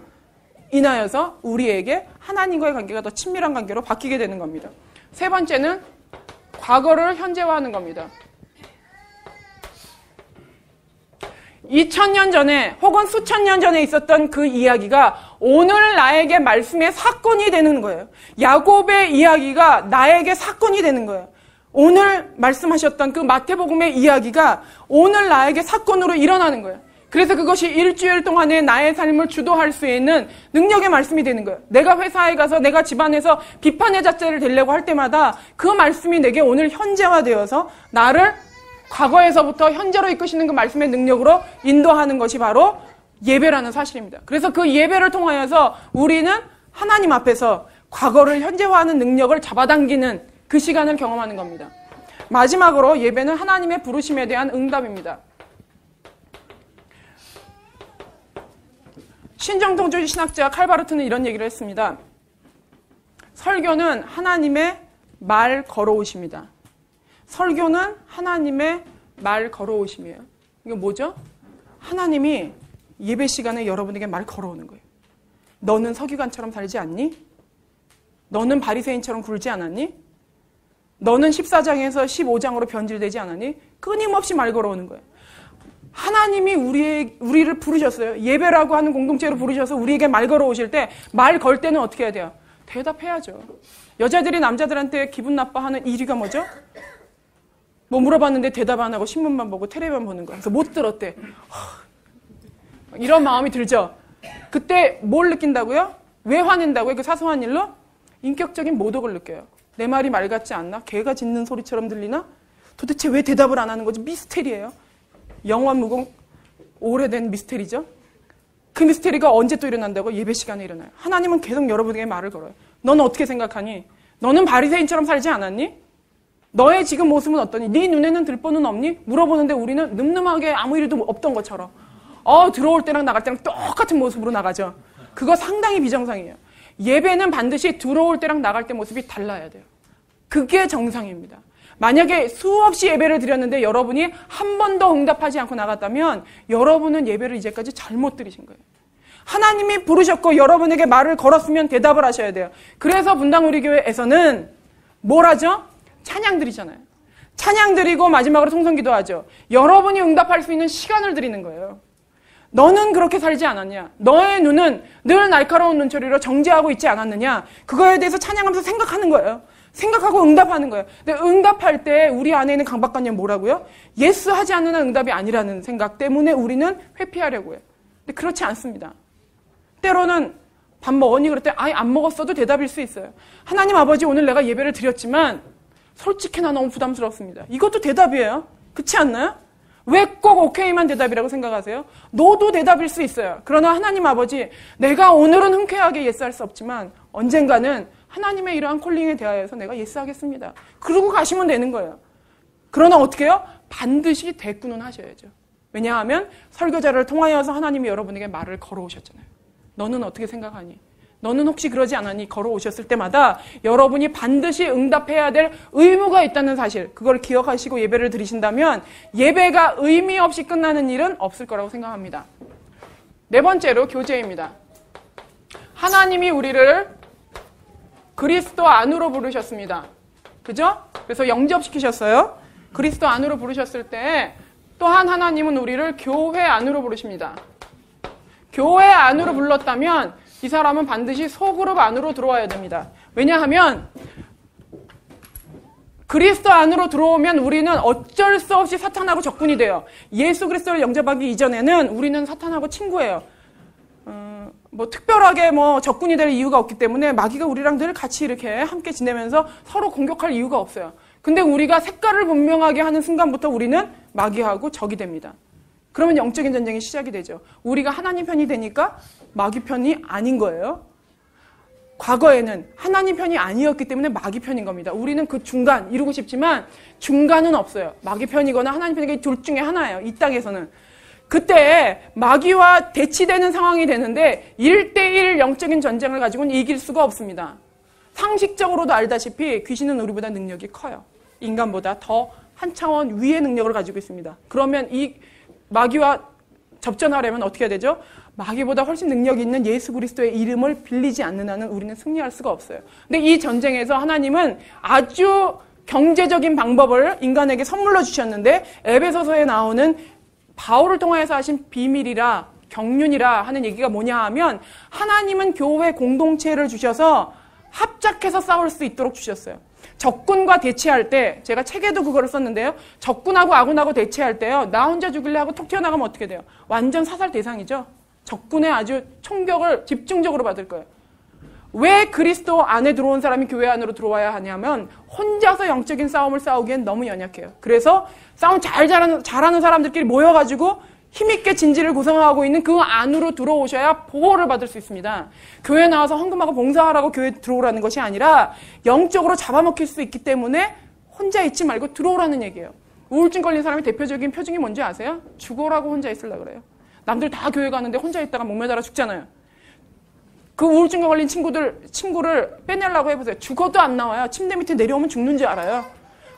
인하여서 우리에게 하나님과의 관계가 더 친밀한 관계로 바뀌게 되는 겁니다. 세 번째는 과거를 현재화하는 겁니다. 2000년 전에 혹은 수천 년 전에 있었던 그 이야기가 오늘 나에게 말씀의 사건이 되는 거예요. 야곱의 이야기가 나에게 사건이 되는 거예요. 오늘 말씀하셨던 그 마태복음의 이야기가 오늘 나에게 사건으로 일어나는 거예요. 그래서 그것이 일주일 동안의 나의 삶을 주도할 수 있는 능력의 말씀이 되는 거예요. 내가 회사에 가서 내가 집안에서 비판의 잣대를 대려고 할 때마다 그 말씀이 내게 오늘 현재화되어서 나를 과거에서부터 현재로 이끄시는 그 말씀의 능력으로 인도하는 것이 바로 예배라는 사실입니다. 그래서 그 예배를 통하여서 우리는 하나님 앞에서 과거를 현재화하는 능력을 잡아당기는 그 시간을 경험하는 겁니다. 마지막으로 예배는 하나님의 부르심에 대한 응답입니다. 신정통주의 신학자 칼바르트는 이런 얘기를 했습니다. 설교는 하나님의 말 걸어오십니다. 설교는 하나님의 말 걸어오심이에요. 이게 뭐죠? 하나님이 예배 시간에 여러분에게 말 걸어오는 거예요. 너는 서기관처럼 살지 않니? 너는 바리새인처럼 굴지 않았니? 너는 14장에서 15장으로 변질되지 않았니? 끊임없이 말 걸어오는 거예요. 하나님이 우리를 부르셨어요. 예배라고 하는 공동체로 부르셔서 우리에게 말 걸어오실 때 말 걸 때는 어떻게 해야 돼요? 대답해야죠. 여자들이 남자들한테 기분 나빠하는 1위가 뭐죠? 뭐 물어봤는데 대답 안 하고 신문만 보고 텔레비만 보는 거야. 그래서 못 들었대. 이런 마음이 들죠. 그때 뭘 느낀다고요? 왜 화낸다고요? 그 사소한 일로? 인격적인 모독을 느껴요. 내 말이 말 같지 않나? 개가 짖는 소리처럼 들리나? 도대체 왜 대답을 안 하는 거지? 미스테리예요. 영원무궁 오래된 미스테리죠. 그 미스테리가 언제 또 일어난다고? 예배 시간에 일어나요. 하나님은 계속 여러분에게 말을 걸어요. 너는 어떻게 생각하니? 너는 바리새인처럼 살지 않았니? 너의 지금 모습은 어떠니? 네 눈에는 들보는 없니? 물어보는데 우리는 늠름하게 아무 일도 없던 것처럼 들어올 때랑 나갈 때랑 똑같은 모습으로 나가죠. 그거 상당히 비정상이에요. 예배는 반드시 들어올 때랑 나갈 때 모습이 달라야 돼요. 그게 정상입니다. 만약에 수없이 예배를 드렸는데 여러분이 한 번도 응답하지 않고 나갔다면 여러분은 예배를 이제까지 잘못 드리신 거예요. 하나님이 부르셨고 여러분에게 말을 걸었으면 대답을 하셔야 돼요. 그래서 분당 우리 교회에서는 뭘 하죠? 찬양 드리잖아요. 찬양 드리고 마지막으로 통성기도 하죠. 여러분이 응답할 수 있는 시간을 드리는 거예요. 너는 그렇게 살지 않았냐? 너의 눈은 늘 날카로운 눈초리로 정죄하고 있지 않았느냐? 그거에 대해서 찬양하면서 생각하는 거예요. 생각하고 응답하는 거예요. 근데 응답할 때 우리 안에 있는 강박관념 뭐라고요? 예스 하지 않는 한 응답이 아니라는 생각 때문에 우리는 회피하려고 해요. 근데 그렇지 않습니다. 때로는 밥 먹었니? 그럴 때 아예 안 먹었어도 대답일 수 있어요. 하나님 아버지 오늘 내가 예배를 드렸지만 솔직히 나 너무 부담스럽습니다. 이것도 대답이에요. 그렇지 않나요? 왜 꼭 오케이만 대답이라고 생각하세요? 노도 대답일 수 있어요. 그러나 하나님 아버지 내가 오늘은 흔쾌하게 예스할 수 없지만 언젠가는 하나님의 이러한 콜링에 대하여서 내가 예스하겠습니다. 그러고 가시면 되는 거예요. 그러나 어떻게 해요? 반드시 대꾸는 하셔야죠. 왜냐하면 설교자를 통하여서 하나님이 여러분에게 말을 걸어오셨잖아요. 너는 어떻게 생각하니? 너는 혹시 그러지 않았니? 걸어오셨을 때마다 여러분이 반드시 응답해야 될 의무가 있다는 사실, 그걸 기억하시고 예배를 드리신다면 예배가 의미 없이 끝나는 일은 없을 거라고 생각합니다. 네 번째로 교제입니다. 하나님이 우리를 그리스도 안으로 부르셨습니다. 그죠? 그래서 영접시키셨어요. 그리스도 안으로 부르셨을 때 또한 하나님은 우리를 교회 안으로 부르십니다. 교회 안으로 불렀다면 이 사람은 반드시 소그룹 안으로 들어와야 됩니다. 왜냐하면 그리스도 안으로 들어오면 우리는 어쩔 수 없이 사탄하고 적군이 돼요. 예수 그리스도를 영접하기 이전에는 우리는 사탄하고 친구예요. 특별하게 적군이 될 이유가 없기 때문에 마귀가 우리랑 늘 같이 이렇게 함께 지내면서 서로 공격할 이유가 없어요. 근데 우리가 색깔을 분명하게 하는 순간부터 우리는 마귀하고 적이 됩니다. 그러면 영적인 전쟁이 시작이 되죠. 우리가 하나님 편이 되니까 마귀 편이 아닌 거예요. 과거에는 하나님 편이 아니었기 때문에 마귀 편인 겁니다. 우리는 그 중간 이루고 싶지만 중간은 없어요. 마귀 편이거나 하나님 편이거나 둘 중에 하나예요. 이 땅에서는. 그때 마귀와 대치되는 상황이 되는데 1대1 영적인 전쟁을 가지고는 이길 수가 없습니다. 상식적으로도 알다시피 귀신은 우리보다 능력이 커요. 인간보다 더 한 차원 위의 능력을 가지고 있습니다. 그러면 이 마귀와 접전하려면 어떻게 해야 되죠? 마귀보다 훨씬 능력이 있는 예수 그리스도의 이름을 빌리지 않는 한은 우리는 승리할 수가 없어요. 근데 이 전쟁에서 하나님은 아주 경제적인 방법을 인간에게 선물로 주셨는데 에베소서에 나오는 바울을 통해서 하신 비밀이라 경륜이라 하는 얘기가 뭐냐 하면 하나님은 교회 공동체를 주셔서 합작해서 싸울 수 있도록 주셨어요. 적군과 대치할 때 제가 책에도 그거를 썼는데요. 적군하고 아군하고 대치할 때요. 나 혼자 죽일래 하고 톡 튀어나가면 어떻게 돼요? 완전 사살 대상이죠. 적군의 아주 총격을 집중적으로 받을 거예요. 왜 그리스도 안에 들어온 사람이 교회 안으로 들어와야 하냐면 혼자서 영적인 싸움을 싸우기엔 너무 연약해요. 그래서 싸움 잘하는 사람들끼리 모여가지고 힘있게 진지를 구성하고 있는 그 안으로 들어오셔야 보호를 받을 수 있습니다. 교회 나와서 헌금하고 봉사하라고 교회 들어오라는 것이 아니라 영적으로 잡아먹힐 수 있기 때문에 혼자 있지 말고 들어오라는 얘기예요. 우울증 걸린 사람의 대표적인 표징이 뭔지 아세요? 죽어라고 혼자 있으려고 그래요. 남들 다 교회 가는데 혼자 있다가 목매달아 죽잖아요. 그 우울증에 걸린 친구를 빼내려고 해보세요. 죽어도 안 나와요. 침대 밑에 내려오면 죽는 줄 알아요.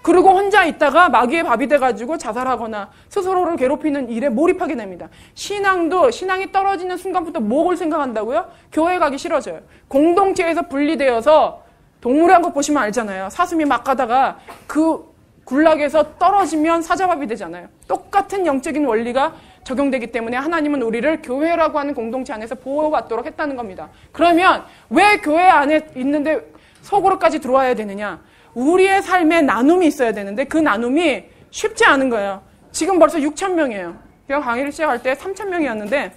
그리고 혼자 있다가 마귀의 밥이 돼가지고 자살하거나 스스로를 괴롭히는 일에 몰입하게 됩니다. 신앙이 떨어지는 순간부터 뭐를 생각한다고요? 교회 가기 싫어져요. 공동체에서 분리되어서 동물의 왕국 보시면 알잖아요. 사슴이 막 가다가 그 굴락에서 떨어지면 사자밥이 되잖아요. 똑같은 영적인 원리가 적용되기 때문에 하나님은 우리를 교회라고 하는 공동체 안에서 보호받도록 했다는 겁니다. 그러면 왜 교회 안에 있는데 속으로까지 들어와야 되느냐? 우리의 삶에 나눔이 있어야 되는데 그 나눔이 쉽지 않은 거예요. 지금 벌써 6,000명이에요. 제가 강의를 시작할 때 3,000명이었는데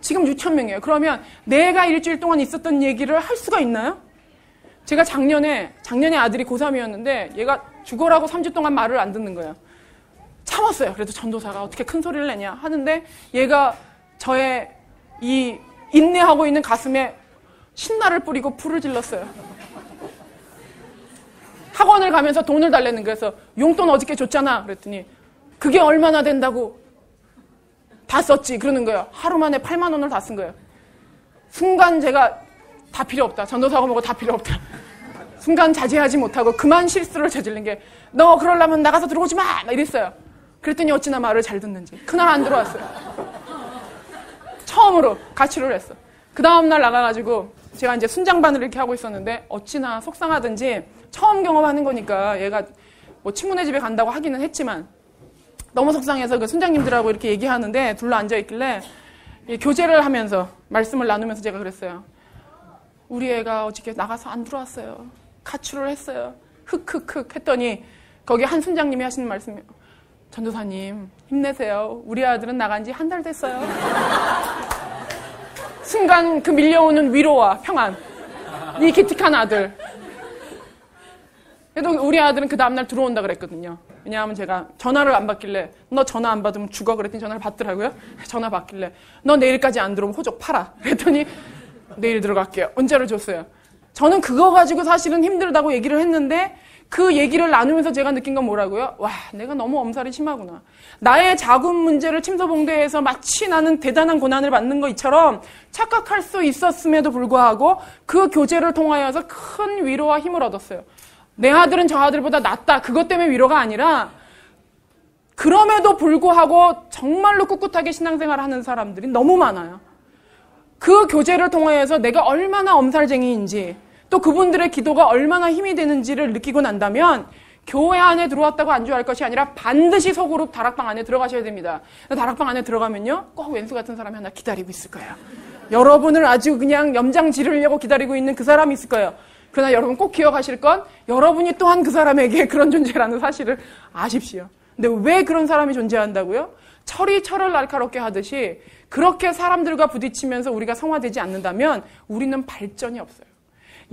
지금 6,000명이에요. 그러면 내가 일주일 동안 있었던 얘기를 할 수가 있나요? 제가 작년에 아들이 고3이었는데 얘가 죽어라고 3주 동안 말을 안 듣는 거예요. 참았어요. 그래도 전도사가 어떻게 큰 소리를 내냐 하는데 얘가 저의 이 인내하고 있는 가슴에 신나를 뿌리고 불을 질렀어요. 학원을 가면서 돈을 달래는 거예요. 그래서 용돈 어저께 줬잖아. 그랬더니 그게 얼마나 된다고 다 썼지. 그러는 거예요. 하루 만에 8만 원을 다 쓴 거예요. 순간 제가 다 필요 없다. 전도사고 뭐고 다 필요 없다. 순간 자제하지 못하고 그만 실수를 저지른 게 너 그러려면 나가서 들어오지 마! 막 이랬어요. 그랬더니 어찌나 말을 잘 듣는지. 그날 안 들어왔어요. 처음으로 가출을 했어. 그 다음날 나가가지고 제가 이제 순장반을 이렇게 하고 있었는데 어찌나 속상하든지 처음 경험하는 거니까 얘가 뭐 친구네 집에 간다고 하기는 했지만 너무 속상해서 그 순장님들하고 이렇게 얘기하는데 둘러 앉아있길래 교제를 하면서 말씀을 나누면서 제가 그랬어요. 우리 애가 어저께 나가서 안 들어왔어요. 가출을 했어요. 흑흑흑 했더니 거기 한 순장님이 하시는 말씀이 전도사님 힘내세요. 우리 아들은 나간 지 한 달 됐어요. 순간 그 밀려오는 위로와 평안. 이 기특한 아들. 그래도 우리 아들은 그 다음날 들어온다 그랬거든요. 왜냐하면 제가 전화를 안 받길래 너 전화 안 받으면 죽어 그랬더니 전화를 받더라고요. 전화 받길래 너 내일까지 안 들어오면 호적 팔아. 그랬더니 내일 들어갈게요. 문자를 줬어요. 저는 그거 가지고 사실은 힘들다고 얘기를 했는데 그 얘기를 나누면서 제가 느낀 건 뭐라고요? 와, 내가 너무 엄살이 심하구나. 나의 자금 문제를 침소봉대해서 마치 나는 대단한 고난을 받는 것처럼 착각할 수 있었음에도 불구하고 그 교제를 통하여서 큰 위로와 힘을 얻었어요. 내 아들은 저 아들보다 낫다. 그것 때문에 위로가 아니라 그럼에도 불구하고 정말로 꿋꿋하게 신앙생활을 하는 사람들이 너무 많아요. 그 교제를 통하여서 내가 얼마나 엄살쟁이인지 또 그분들의 기도가 얼마나 힘이 되는지를 느끼고 난다면 교회 안에 들어왔다고 안주할 것이 아니라 반드시 소그룹 다락방 안에 들어가셔야 됩니다. 다락방 안에 들어가면요 꼭 왼수 같은 사람이 하나 기다리고 있을 거예요. 여러분을 아주 그냥 염장 지르려고 기다리고 있는 그 사람이 있을 거예요. 그러나 여러분 꼭 기억하실 건 여러분이 또한 그 사람에게 그런 존재라는 사실을 아십시오. 근데 왜 그런 사람이 존재한다고요? 철이 철을 날카롭게 하듯이 그렇게 사람들과 부딪히면서 우리가 성화되지 않는다면 우리는 발전이 없어요.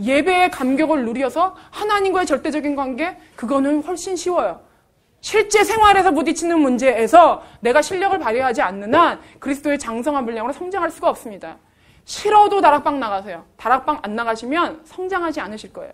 예배의 감격을 누려서 하나님과의 절대적인 관계, 그거는 훨씬 쉬워요. 실제 생활에서 부딪히는 문제에서 내가 실력을 발휘하지 않는 한 그리스도의 장성한 분량으로 성장할 수가 없습니다. 싫어도 다락방 나가세요. 다락방 안 나가시면 성장하지 않으실 거예요.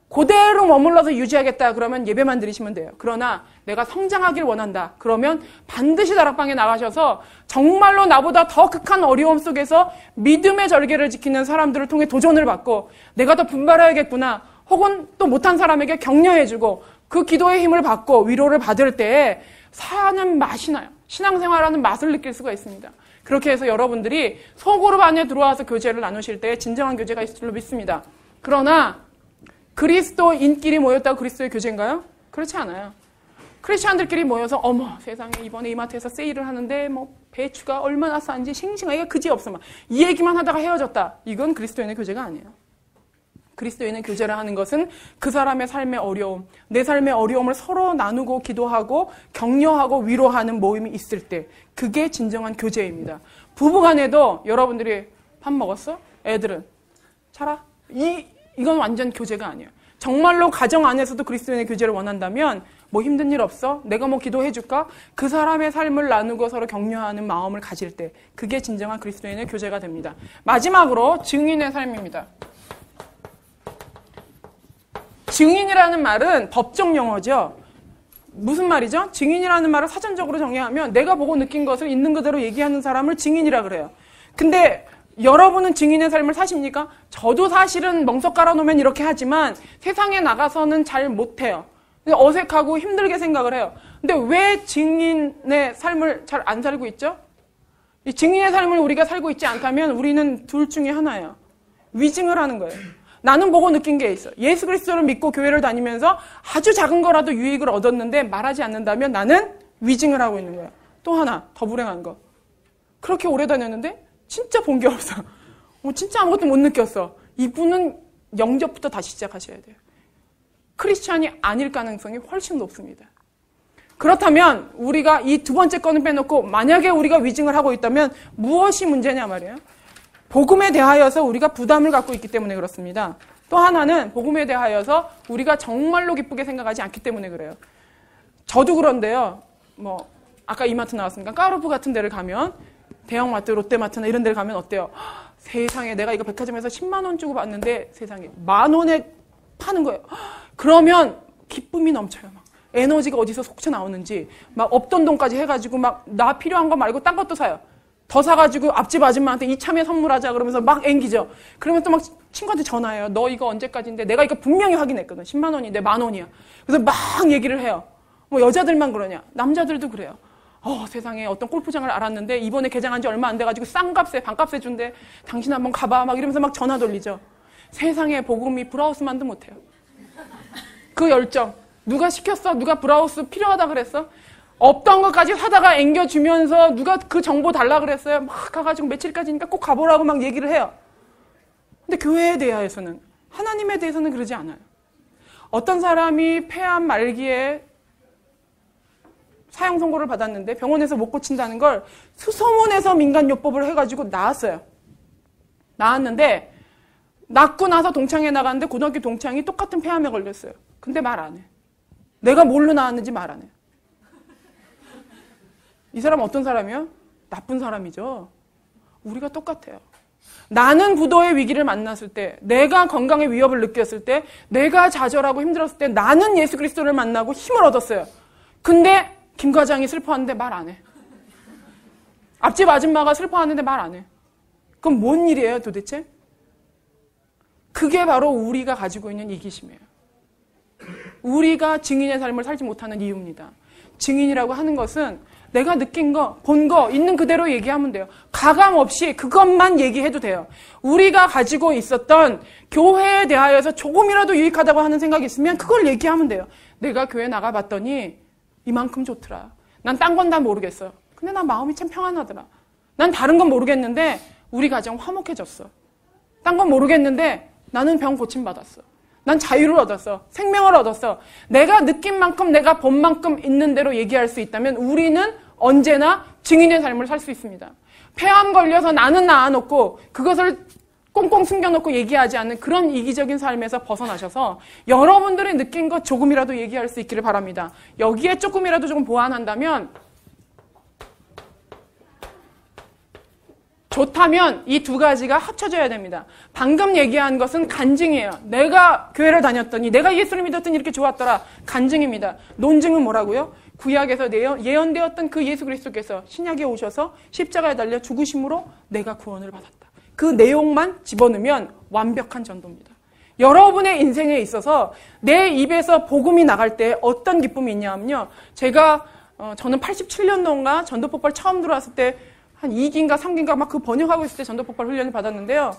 그대로 머물러서 유지하겠다 그러면 예배만 드리시면 돼요. 그러나 내가 성장하길 원한다 그러면 반드시 다락방에 나가셔서 정말로 나보다 더 극한 어려움 속에서 믿음의 절개를 지키는 사람들을 통해 도전을 받고 내가 더 분발해야겠구나 혹은 또 못한 사람에게 격려해주고 그 기도의 힘을 받고 위로를 받을 때에 사는 맛이 나요. 신앙생활하는 맛을 느낄 수가 있습니다. 그렇게 해서 여러분들이 소그룹 안에 들어와서 교제를 나누실 때 진정한 교제가 있을 줄로 믿습니다. 그러나 그리스도인끼리 모였다고 그리스도의 교제인가요? 그렇지 않아요. 크리스찬들끼리 모여서 어머 세상에 이번에 이마트에서 세일을 하는데 뭐 배추가 얼마나 싼지 싱싱하기가 그지없어 막 이 얘기만 하다가 헤어졌다. 이건 그리스도인의 교제가 아니에요. 그리스도인의 교제를 하는 것은 그 사람의 삶의 어려움, 내 삶의 어려움을 서로 나누고 기도하고 격려하고 위로하는 모임이 있을 때 그게 진정한 교제입니다. 부부간에도 여러분들이 밥 먹었어? 애들은? 자라? 이건 완전 교제가 아니에요. 정말로 가정 안에서도 그리스도인의 교제를 원한다면 뭐 힘든 일 없어? 내가 뭐 기도해줄까? 그 사람의 삶을 나누고 서로 격려하는 마음을 가질 때 그게 진정한 그리스도인의 교제가 됩니다. 마지막으로 증인의 삶입니다. 증인이라는 말은 법정 용어죠. 무슨 말이죠? 증인이라는 말을 사전적으로 정의하면 내가 보고 느낀 것을 있는 그대로 얘기하는 사람을 증인이라 그래요. 근데 여러분은 증인의 삶을 사십니까? 저도 사실은 멍석 깔아놓으면 이렇게 하지만 세상에 나가서는 잘 못해요. 어색하고 힘들게 생각을 해요. 근데 왜 증인의 삶을 잘 안 살고 있죠? 이 증인의 삶을 우리가 살고 있지 않다면 우리는 둘 중에 하나예요. 위증을 하는 거예요. 나는 보고 느낀 게 있어. 예수 그리스도를 믿고 교회를 다니면서 아주 작은 거라도 유익을 얻었는데 말하지 않는다면 나는 위증을 하고 있는 거예요. 또 하나 더 불행한 거. 그렇게 오래 다녔는데 진짜 본 게 없어. 진짜 아무것도 못 느꼈어. 이분은 영접부터 다시 시작하셔야 돼요. 크리스찬이 아닐 가능성이 훨씬 높습니다. 그렇다면 우리가 이 두 번째 거는 빼놓고 만약에 우리가 위증을 하고 있다면 무엇이 문제냐 말이에요. 복음에 대하여서 우리가 부담을 갖고 있기 때문에 그렇습니다. 또 하나는 복음에 대하여서 우리가 정말로 기쁘게 생각하지 않기 때문에 그래요. 저도 그런데요. 뭐 아까 이마트 나왔으니까 까르푸 같은 데를 가면 대형마트, 롯데마트나 이런 데를 가면 어때요? 세상에 내가 이거 백화점에서 10만 원 주고 봤는데 세상에 10,000원에 파는 거예요. 그러면 기쁨이 넘쳐요. 막 에너지가 어디서 솟쳐 나오는지 막 없던 돈까지 해가지고 막 나 필요한 거 말고 딴 것도 사요. 더 사가지고 앞집 아줌마한테 이참에 선물하자 그러면서 막 앵기죠. 그러면 또 막 친구한테 전화해요. 너 이거 언제까지인데 내가 이거 분명히 확인했거든. 10만 원인데 10,000원이야. 그래서 막 얘기를 해요. 뭐 여자들만 그러냐. 남자들도 그래요. 세상에 어떤 골프장을 알았는데 이번에 개장한 지 얼마 안 돼가지고 싼 값에 반값에 준대. 당신 한번 가봐. 막 이러면서 막 전화 돌리죠. 세상에 복음이 브라우스만도 못해요. 그 열정. 누가 시켰어? 누가 브라우스 필요하다 그랬어? 없던 것까지 사다가 앵겨주면서 누가 그 정보 달라 그랬어요? 막 가가지고 며칠까지니까 꼭 가보라고 막 얘기를 해요. 근데 교회에 대해서는, 하나님에 대해서는 그러지 않아요. 어떤 사람이 폐암 말기에 사형 선고를 받았는데 병원에서 못 고친다는 걸 수소문해서 민간요법을 해가지고 나았어요. 나았는데 낫고 나서 동창회 나갔는데 고등학교 동창이 똑같은 폐암에 걸렸어요. 근데 말 안 해. 내가 뭘로 나았는지 말 안 해. 이 사람은 어떤 사람이요? 나쁜 사람이죠. 우리가 똑같아요. 나는 부도의 위기를 만났을 때, 내가 건강의 위협을 느꼈을 때, 내가 좌절하고 힘들었을 때 나는 예수 그리스도를 만나고 힘을 얻었어요. 근데 김 과장이 슬퍼하는데 말 안 해. 앞집 아줌마가 슬퍼하는데 말 안 해. 그럼 뭔 일이에요 도대체? 그게 바로 우리가 가지고 있는 이기심이에요. 우리가 증인의 삶을 살지 못하는 이유입니다. 증인이라고 하는 것은 내가 느낀 거, 본 거 있는 그대로 얘기하면 돼요. 가감 없이 그것만 얘기해도 돼요. 우리가 가지고 있었던 교회에 대하여서 조금이라도 유익하다고 하는 생각이 있으면 그걸 얘기하면 돼요. 내가 교회 나가봤더니 이만큼 좋더라. 난 딴 건 다 모르겠어. 근데 난 마음이 참 평안하더라. 난 다른 건 모르겠는데 우리 가정 화목해졌어. 딴 건 모르겠는데 나는 병 고침받았어. 난 자유를 얻었어. 생명을 얻었어. 내가 느낀 만큼 내가 본 만큼 있는 대로 얘기할 수 있다면 우리는 언제나 증인의 삶을 살 수 있습니다. 폐암 걸려서 나는 나아놓고 그것을 꽁꽁 숨겨놓고 얘기하지 않는 그런 이기적인 삶에서 벗어나셔서 여러분들이 느낀 것 조금이라도 얘기할 수 있기를 바랍니다. 여기에 조금이라도 조금 보완한다면 좋다면 이 두 가지가 합쳐져야 됩니다. 방금 얘기한 것은 간증이에요. 내가 교회를 다녔더니, 내가 예수를 믿었더니 이렇게 좋았더라. 간증입니다. 논증은 뭐라고요? 구약에서 예언되었던 그 예수 그리스도께서 신약에 오셔서 십자가에 달려 죽으심으로 내가 구원을 받았다. 그 내용만 집어넣으면 완벽한 전도입니다. 여러분의 인생에 있어서 내 입에서 복음이 나갈 때 어떤 기쁨이 있냐면요. 저는 87년도인가 전도폭발 처음 들어왔을 때 한 2기인가 3기인가 막 그 번역하고 있을 때 전도폭발 훈련을 받았는데요.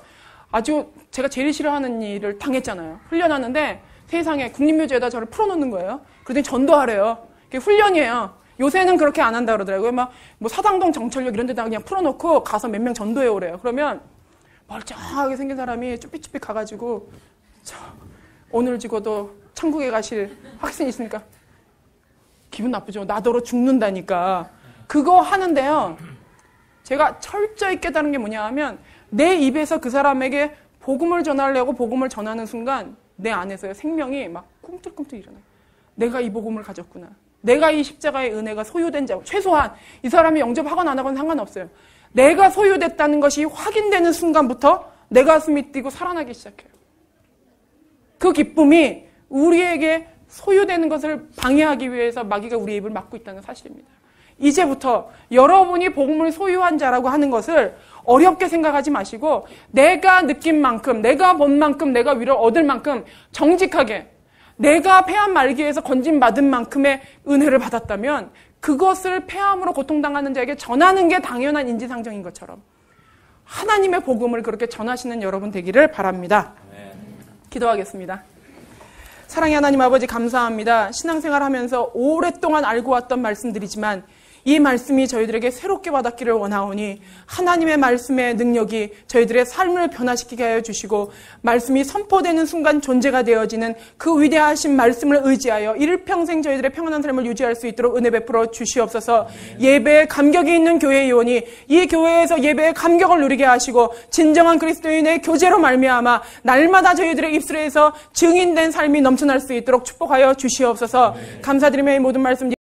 아주 제가 제일 싫어하는 일을 당했잖아요. 훈련하는데 세상에 국립묘지에다 저를 풀어놓는 거예요. 그러더니 전도하래요. 그게 훈련이에요. 요새는 그렇게 안 한다 그러더라고요. 막 뭐 사당동 정철역 이런 데다 그냥 풀어놓고 가서 몇 명 전도해 오래요. 그러면 멀쩡하게 생긴 사람이 쭈삣쭈삣 가가지고 오늘 죽어도 천국에 가실 확신이 있으니까 기분 나쁘죠. 나더러 죽는다니까. 그거 하는데요. 제가 철저히 깨달은 게 뭐냐 하면 내 입에서 그 사람에게 복음을 전하려고 복음을 전하는 순간 내 안에서의 생명이 막 꿈틀꿈틀 일어나요. 내가 이 복음을 가졌구나. 내가 이 십자가의 은혜가 소유된 자. 최소한 이 사람이 영접하거나 안 하거나 상관없어요. 내가 소유됐다는 것이 확인되는 순간부터 내 가슴이 뛰고 살아나기 시작해요. 그 기쁨이 우리에게 소유되는 것을 방해하기 위해서 마귀가 우리의 입을 막고 있다는 사실입니다. 이제부터 여러분이 복음을 소유한 자라고 하는 것을 어렵게 생각하지 마시고 내가 느낀 만큼, 내가 본 만큼, 내가 위로를 얻을 만큼 정직하게 내가 폐암 말기에서 건진받은 만큼의 은혜를 받았다면 그것을 폐암으로 고통당하는 자에게 전하는 게 당연한 인지상정인 것처럼 하나님의 복음을 그렇게 전하시는 여러분 되기를 바랍니다. 기도하겠습니다. 사랑의 하나님 아버지 감사합니다. 신앙생활 하면서 오랫동안 알고 왔던 말씀들이지만 이 말씀이 저희들에게 새롭게 와닿기를 원하오니 하나님의 말씀의 능력이 저희들의 삶을 변화시키게 하여 주시고 말씀이 선포되는 순간 존재가 되어지는 그 위대하신 말씀을 의지하여 일평생 저희들의 평안한 삶을 유지할 수 있도록 은혜 베풀어 주시옵소서. 예배에 감격이 있는 교회 의원이 이 교회에서 예배의 감격을 누리게 하시고 진정한 그리스도인의 교제로 말미암아 날마다 저희들의 입술에서 증인된 삶이 넘쳐날 수 있도록 축복하여 주시옵소서. 감사드리며 이 모든 말씀